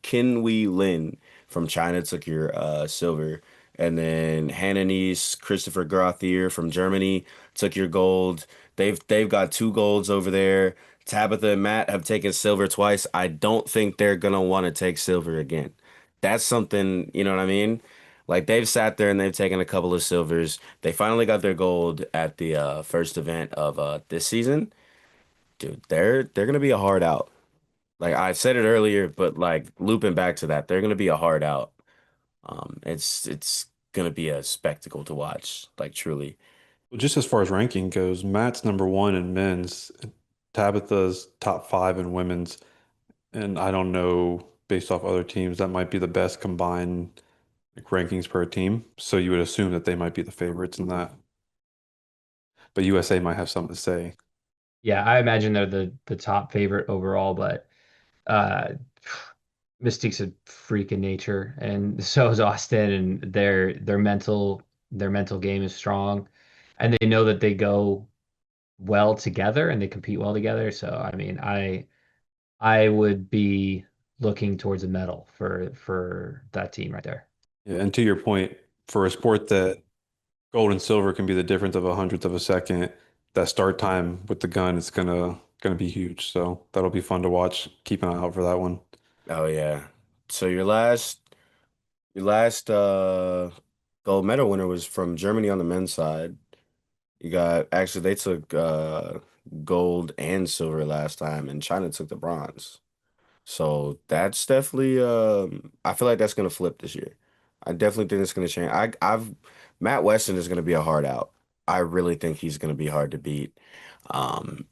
Qinhui Lin from China took your silver. And then Hananese Christopher Grothier from Germany took your gold. They've got two golds over there. Tabitha and Matt have taken silver twice. I don't think they're gonna want to take silver again. That's something, you know what I mean? Like they've sat there and they've taken a couple of silvers. They finally got their gold at the first event of this season. Dude, they're gonna be a hard out. Like I said it earlier, but like looping back to that, they're gonna be a hard out. It's gonna be a spectacle to watch, like truly. Well, just as far as ranking goes, Matt's number one in men's, Tabitha's top five in women's, and I don't know based off other teams that might be the best combined like, rankings per team. So you would assume that they might be the favorites in that. But USA might have something to say. Yeah, I imagine they're the top favorite overall, but uh, Mystique's a freak in nature, and so is Austin, and their mental game is strong, and they know that they go well together and they compete well together. So I mean, I would be looking towards a medal for that team right there. Yeah, and to your point, for a sport that gold and silver can be the difference of a hundredth of a second, that start time with the gun is gonna be huge. So that'll be fun to watch. Keep an eye out for that one. Oh yeah. So your last gold medal winner was from Germany on the men's side. You got actually they took gold and silver last time, and China took the bronze. So that's definitely I feel like that's gonna flip this year. I definitely think it's gonna change. I've Matt Weston is gonna be a hard out. I really think he's gonna be hard to beat.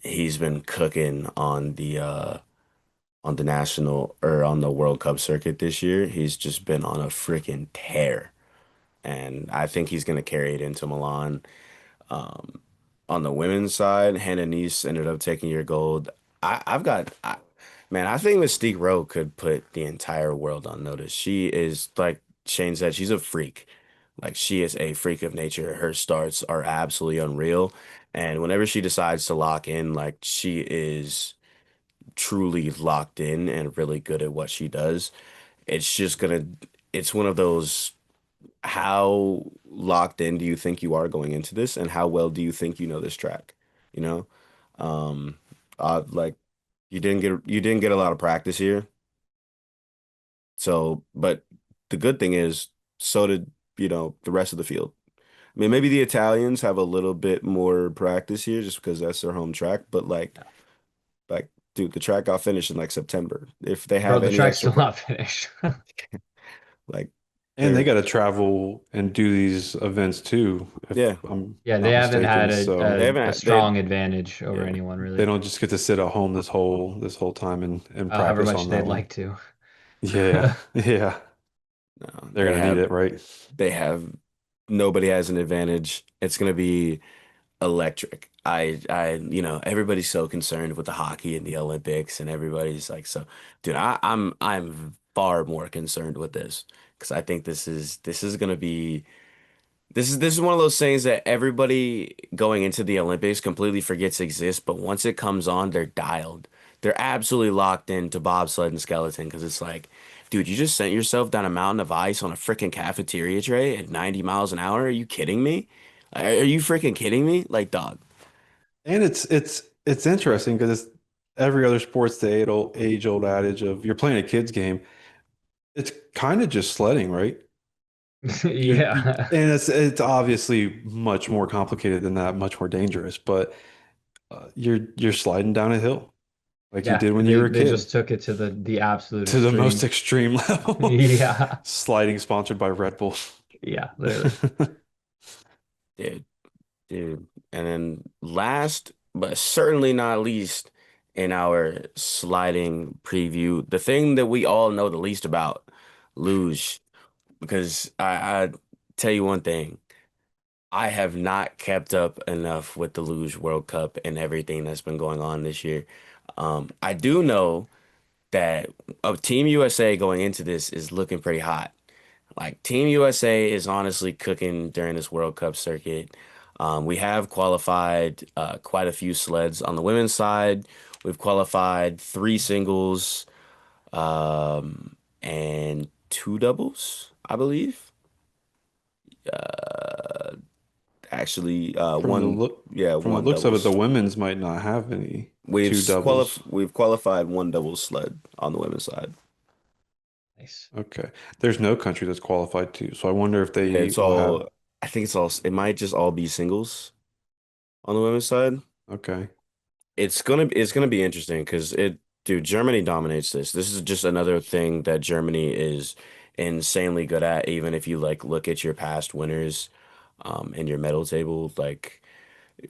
He's been cooking on the national or on the World Cup circuit this year. He's just been on a freaking tear. And I think he's gonna carry it into Milan. Um, on the women's side, Hannah Nice ended up taking your gold. Man, I think Mystique Rowe could put the entire world on notice. She is, like Shane said, she's a freak. Like, she is a freak of nature. Her starts are absolutely unreal. And whenever she decides to lock in, like, she is truly locked in and really good at what she does. It's just gonna, it's one of those, how locked in do you think you are going into this, and how well do you think you know this track? You know, um, like you didn't get a lot of practice here, so but the good thing is, so did the rest of the field. I mean, maybe the Italians have a little bit more practice here just because that's their home track, but like dude, the track got finished in like September. If they Bro, have the any track's extra still pra not finished. like And they they're got to travel and do these events too, if yeah, I'm Yeah, they not haven't had mistaken. they So haven't a had- they strong advantage over yeah. anyone they really, don't just get to sit at home this whole time and however practice much on they'd that one. like to. Yeah, yeah, No, they're gonna need it, right? they have nobody has an advantage. It's gonna be electric. Everybody's so concerned with the hockey and the Olympics, and everybody's like, so, dude, I'm far more concerned with this because I think this is gonna be this is one of those things that everybody going into the Olympics completely forgets exists, but once it comes on, they're dialed. They're absolutely locked into bobsled and skeleton because it's like, dude, you just sent yourself down a mountain of ice on a freaking cafeteria tray at 90 miles an hour. Are you kidding me? Are you freaking kidding me? Like, dog. And it's interesting because it's every other sport's the age old adage of you're playing a kid's game. It's kind of just sledding, right? Yeah. And it's obviously much more complicated than that, much more dangerous. But you're sliding down a hill like you Yeah, did when you they were a they just kid took it to the absolute to the most extreme. extreme level. Yeah. Sliding sponsored by Red Bull. Yeah, literally. Dude, dude. And then last, but certainly not least, in our sliding preview, the thing that we all know the least about, luge. Because I tell you one thing, I have not kept up enough with the Luge World Cup and everything that's been going on this year. I do know that Team USA going into this is looking pretty hot. Like, Team USA is honestly cooking during this World Cup circuit. We have qualified quite a few sleds on the women's side. We've qualified three singles and two doubles, I believe. Actually, From the one, look yeah, from the one looks of it, the doubles. women's might not have any two doubles. We've qualified one double sled on the women's side. Nice. Okay. There's no country that's qualified too. So I wonder if Yeah, they it's will have all. I think it might just all be singles on the women's side. okay. It's gonna be interesting because dude, Germany dominates this. This is just another thing that Germany is insanely good at. Even if you like look at your past winners, in your medal table, like,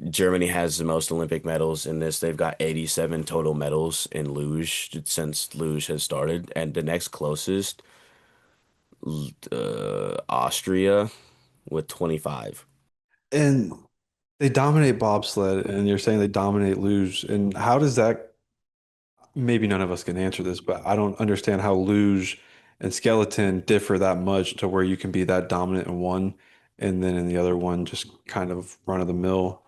Germany has the most Olympic medals in this. They've got 87 total medals in luge since luge has started, and the next closest, Austria, with 25. And they dominate bobsled and you're saying they dominate luge. And how does that maybe none of us can answer this, but I don't understand how luge and skeleton differ that much to where you can be that dominant in one and then in the other one just kind of run of the mill.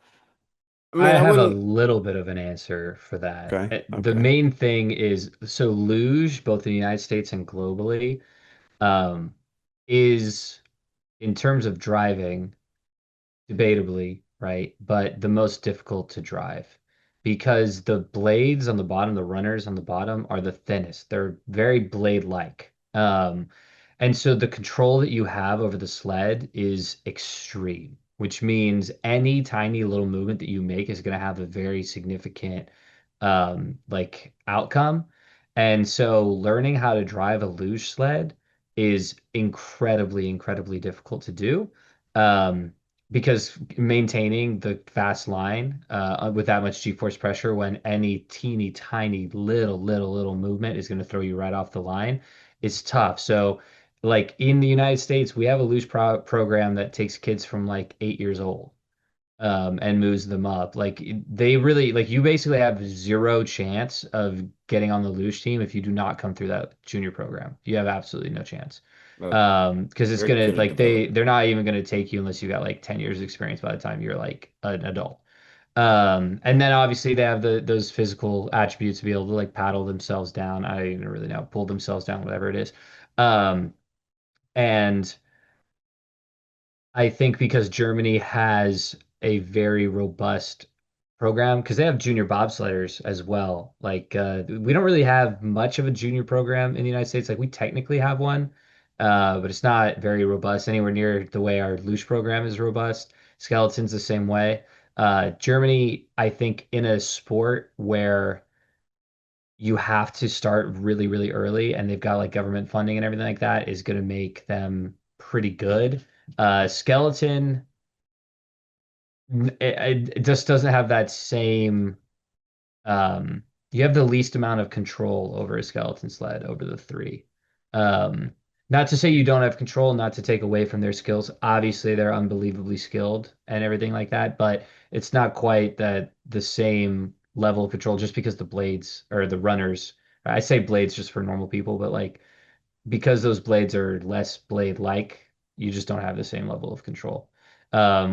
I I mean, I have a wouldn't. little bit of an answer for that. Okay. The Okay. main thing is so luge, both in the United States and globally, um, is in terms of driving, debatably, right? But the most difficult to drive because the blades on the bottom, the runners on the bottom, are the thinnest. They're very blade-like. Um, and so the control that you have over the sled is extreme, which means any tiny little movement that you make is going to have a very significant like outcome. And so learning how to drive a luge sled is incredibly, incredibly difficult to do. Um, because maintaining the fast line with that much G-force pressure when any teeny tiny little movement is going to throw you right off the line is tough. So like in the United States, we have a luge program that takes kids from like 8 years old and moves them up. Like they really like you basically have zero chance of getting on the luge team if you do not come through that junior program. You have absolutely no chance. Oh, Because it's very gonna good at like development. they're not even gonna take you unless you got like 10 years of experience by the time you're like an adult. And then obviously they have those physical attributes to be able to like paddle themselves down. I don't even really know, pull themselves down, whatever it is. Um, and I think because Germany has a very robust program, because they have junior bobsledders as well. Like we don't really have much of a junior program in the United States. Like we technically have one, but it's not very robust anywhere near the way our luge program is robust. Skeleton's the same way. Germany, I think, in a sport where you have to start really, really early, and they've got like government funding and everything like that, is going to make them pretty good. Skeleton, it just doesn't have that same. Um, you have the least amount of control over a skeleton sled over the three. Um, Not to say you don't have control, not to take away from their skills. Obviously, they're unbelievably skilled and everything like that, but it's not quite the same level of control just because the blades or the runners. I say blades just for normal people, but like because those blades are less blade-like, you just don't have the same level of control.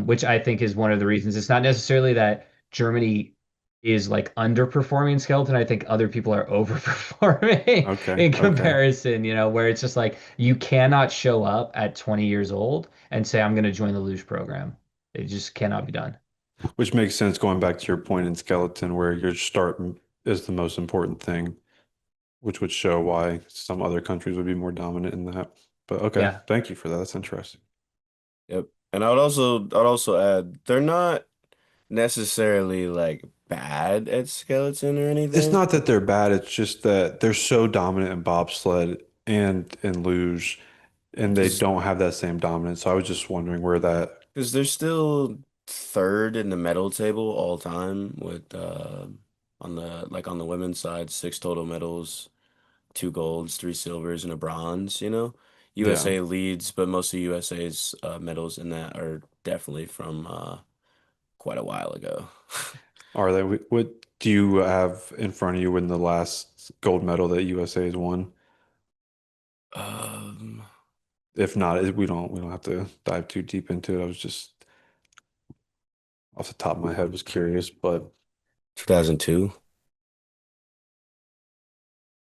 Which I think is one of the reasons. It's not necessarily that Germany is like underperforming skeleton. I think other people are overperforming Okay, in okay. comparison, where it's just like you cannot show up at 20 years old and say, I'm going to join the luge program. It just cannot be done. Which makes sense going back to your point in skeleton where your start is the most important thing, which would show why some other countries would be more dominant in that. But okay, Yeah. thank you for that. That's interesting. Yep. And I'd also add they're not necessarily like bad at skeleton or It's anything. not that they're bad, it's just that they're so dominant in bobsled and in luge, and they Because don't have that same dominance. So I was just wondering where that. they're still third in the medal table all time with on the women's side, six total medals, two golds, three silvers, and a bronze, you know. Yeah. USA leads, but most of USA's medals in that are definitely from quite a while ago. Are they? What do you have in front of you in the last gold medal that USA has won? Um, If not, we don't have to dive too deep into it. I was just off the top of my head was curious, but 2002.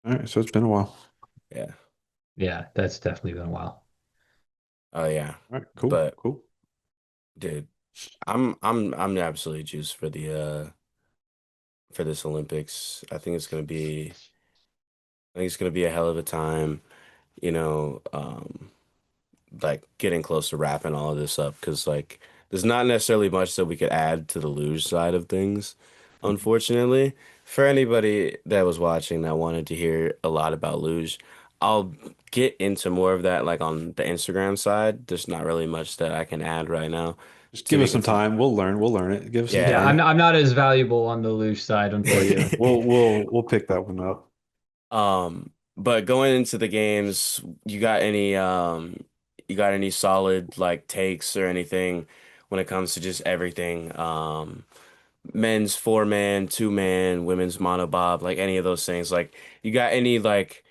all right, so it's been a while. Yeah. Yeah, that's definitely been a while. Oh yeah. All right, cool, But cool. dude, I'm absolutely juiced for this Olympics. I think it's gonna be a hell of a time, you know, like getting close to wrapping all of this up because like there's not necessarily much that we could add to the luge side of things, unfortunately. For anybody that was watching that wanted to hear a lot about luge, I'll get into more of that like on the Instagram side. There's not really much that I can add right now Just to give be us some completely. time. We'll learn. We'll learn it. Give us some Yeah, Yeah. time. I'm not as valuable on the luge side, unfortunately. We'll pick that one up. But going into the games, you got any solid like takes or anything when it comes to just everything? Men's four man, two man, women's monobob, like any of those things. Like you got any like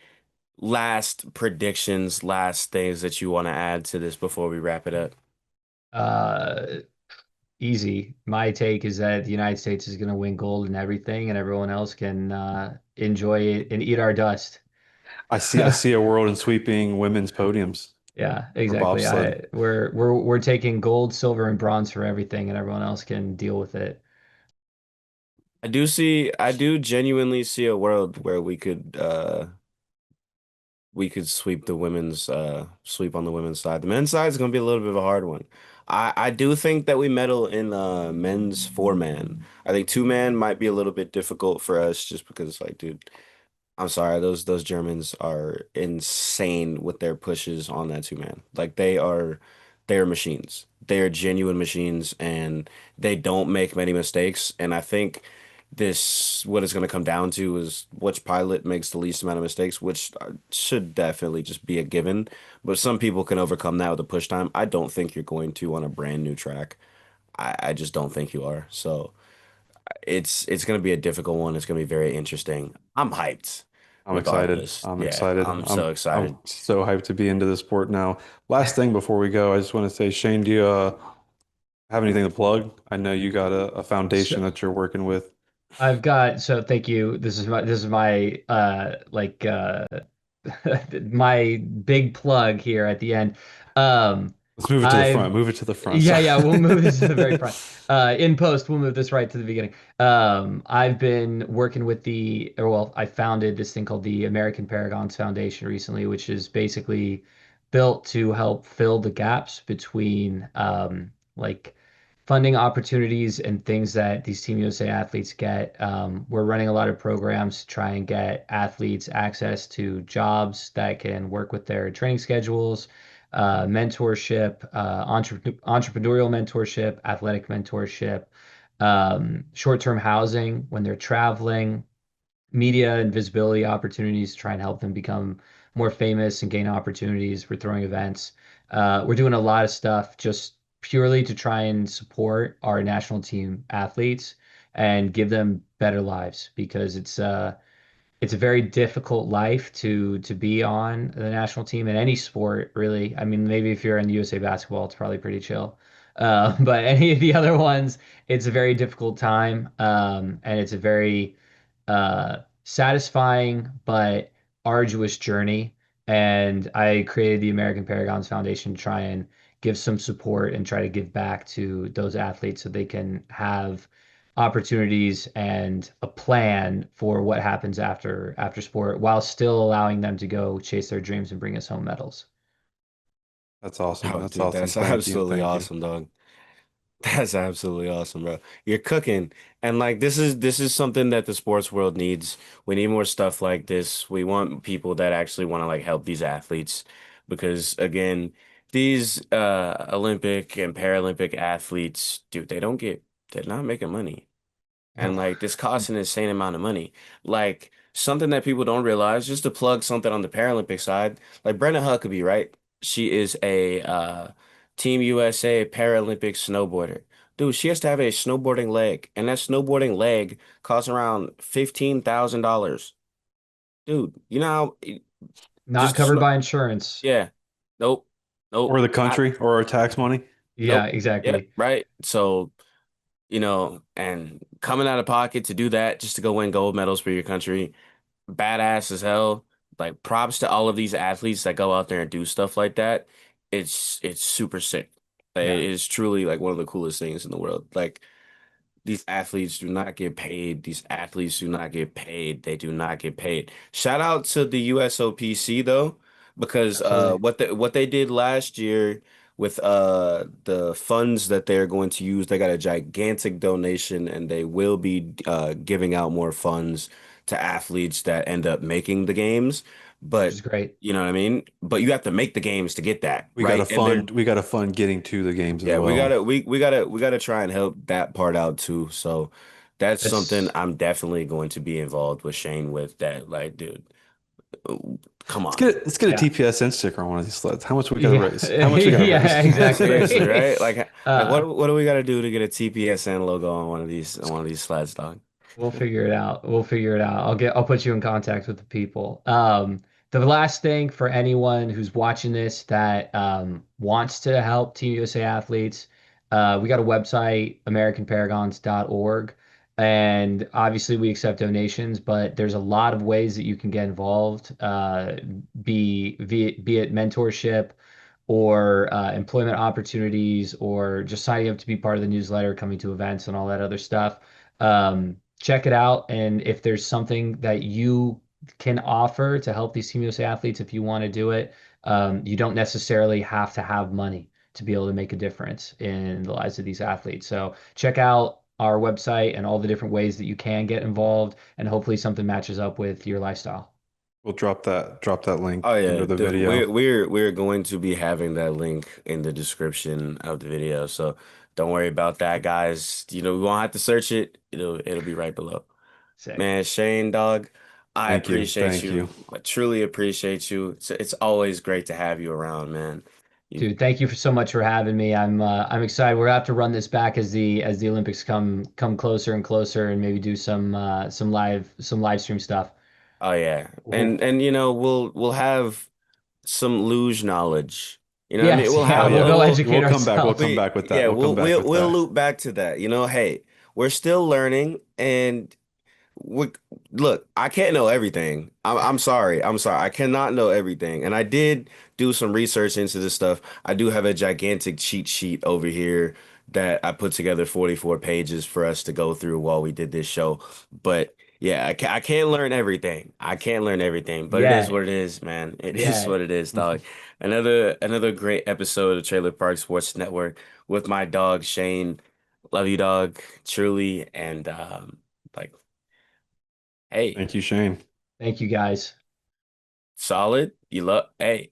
last predictions, last things that you want to add to this before we wrap it up? Uh, Easy. My take is that the United States is going to win gold in everything, and everyone else can enjoy it and eat our dust. I see a world in sweeping women's podiums Yeah, for exactly. bobsled. We're taking gold, silver, and bronze for everything, and everyone else can deal with it. I do genuinely see a world where we could we could sweep the women's sweep on the women's side. The men's side is gonna be a little bit of a hard one. I do think that we medal in men's four man. I think two man might be a little bit difficult for us just because like, dude, I'm sorry, those Germans are insane with their pushes on that two man. Like they are machines. They are genuine machines and they don't make many mistakes. And I think this what it's going to come down to is which pilot makes the least amount of mistakes, which should definitely just be a given. But some people can overcome that with a push time. I don't think you're going to on a brand new track. I just don't think you are. So it's going to be a difficult one. It's going to be very interesting. I'm hyped I'm excited. regardless. I'm Yeah, excited. I'm so I'm excited. so hyped to be into the sport now. Last thing before we go, I just want to say, Shane, do you have anything to plug? I know you got a foundation So that you're working with. I've got, so thank you. This is my my big plug here at the end. Um Let's move it to the I've front. Move it to the front. Yeah, we'll move this to the very Sorry. front. In post, we'll move this right to the beginning. I've been working with I founded this thing called the American Paragons Foundation recently, which is basically built to help fill the gaps between like funding opportunities and things that these Team USA athletes get. We're running a lot of programs to try and get athletes access to jobs that can work with their training schedules, mentorship, entrepreneurial mentorship, athletic mentorship, short-term housing when they're traveling, media and visibility opportunities to try and help them become more famous and gain opportunities. We're throwing events. We're doing a lot of stuff just purely to try and support our national team athletes and give them better lives because it's a very difficult life to be on the national team in any sport, really. I mean, maybe if you're in USA basketball, it's probably pretty chill. But any of the other ones, it's a very difficult time, and it's a very satisfying but arduous journey. And I created the American Paragons Foundation to try and give some support and try to give back to those athletes so they can have opportunities and a plan for what happens after sport while still allowing them to go chase their dreams and bring us home medals. That's awesome. Oh, That's dude, awesome. that's Thank you. absolutely Thank you. awesome, dog. That's absolutely awesome, bro. You're cooking. And like this is something that the sports world needs. We need more stuff like this. We want people that actually want to like help these athletes because again, these Olympic and Paralympic athletes, dude, they're not making money. And No, like this costs an insane amount of money. Like something that people don't realize, just to plug something on the Paralympic side, like Brenda Huckabee, right? She is a Team USA Paralympic snowboarder. Dude, she has to have a snowboarding leg, and that snowboarding leg costs around $15,000. Dude, you know how not just a covered snow by insurance. yeah. Nope. Or Nope. the Not country or our tax money. Yeah, nope. Yep, exactly. right. So and coming out of pocket to do that just to go win gold medals for your country, badass as hell. Like props to all of these athletes that go out there and do stuff like that. It's super sick. Like, it Yeah, is truly like one of the coolest things in the world. Like these athletes do not get paid. These athletes do not get paid. They do not get paid. Shout out to the USOPC though, because absolutely. what they did last year with the funds that they're going to use, they got a gigantic donation and they will be giving out more funds to athletes that end up making the games. Which But is great. you know what I mean? But you have to make the games to get that, right? And they're We got to fund getting to the games as yeah, we well. gotta we gotta try and help that part out too. So that's something It's I'm definitely going to be involved with Shane with that. Like, dude, uh, come on. Let's get a yeah. TPSN sticker on one of these sleds. How much we got to Yeah, raise? How much we got to yeah, raise? Seriously, exactly. right? Like Uh, what do we gotta do to get a TPSN logo on one of these sleds, dog? We'll figure it out. We'll figure it out. I'll put you in contact with the people. The last thing for anyone who's watching this that wants to help Team USA athletes, we got a website, AmericanParagons.org. And obviously we accept donations, but there's a lot of ways that you can get involved, be it mentorship or employment opportunities or just signing up to be part of the newsletter, coming to events and all that other stuff. Check it out. And if there's something that you can offer to help these Team USA athletes if you want to do it. You don't necessarily have to have money to be able to make a difference in the lives of these athletes. So check out our website and all the different ways that you can get involved, and hopefully something matches up with your lifestyle. We'll drop that Oh link yeah, under the video. we're going to be having that link in the description of the video, so don't worry about that, guys. We won't have to search it. It'll be right below. Sick. Man, Shane, dog, I Thank you. appreciate Thank you. you. I truly appreciate you. It's always great to have you around, man. You, Dude, thank you for so much for having me. I'm excited. We're gonna have to run this back as the Olympics come closer and closer, and maybe do some live stream stuff. oh yeah, Ooh. and we'll have some luge knowledge. You know what I mean? Yes, We'll yeah, Oh have we'll yeah. go We'll educate come back. We'll ourselves. come we back with that. yeah, We'll come back with we'll that. loop back to that. Hey, we're still learning, and we look, I can't know everything. I'm sorry. I'm sorry. I cannot know everything. And I did do some research into this stuff. I do have a gigantic cheat sheet over here that I put together 44 pages for us to go through while we did this show. But yeah, I can't learn everything. I can't learn everything, but it is Yeah, what it is, man. It is yeah. what it is, dog. Another great episode of Trailer Park Sports Network with my dog Shane. Love you, dog, truly. And like hey, Thank you, Shane. Thank you guys. solid. You love. Hey,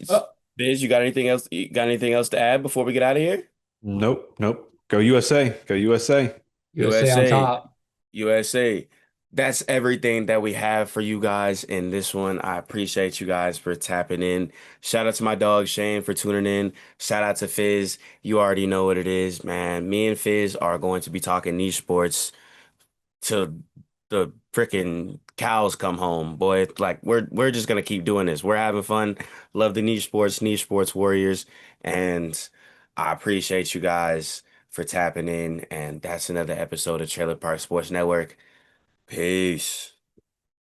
Oh, Biz, you got anything else? You got anything else to add before we get out of here? Nope. Nope. Go USA. Go USA. USA on USA, top. USA. That's everything that we have for you guys in this one. I appreciate you guys for tapping in. Shout out to my dog Shane for tuning in. Shout out to Fizz. You already know what it is, man. Me and Fizz are going to be talking niche sports till the freaking cows come home, boy. Like we're just gonna keep doing this. We're having fun. Love the niche sports warriors, and I appreciate you guys for tapping in. And that's another episode of Trailer Park Sports Network. Peace.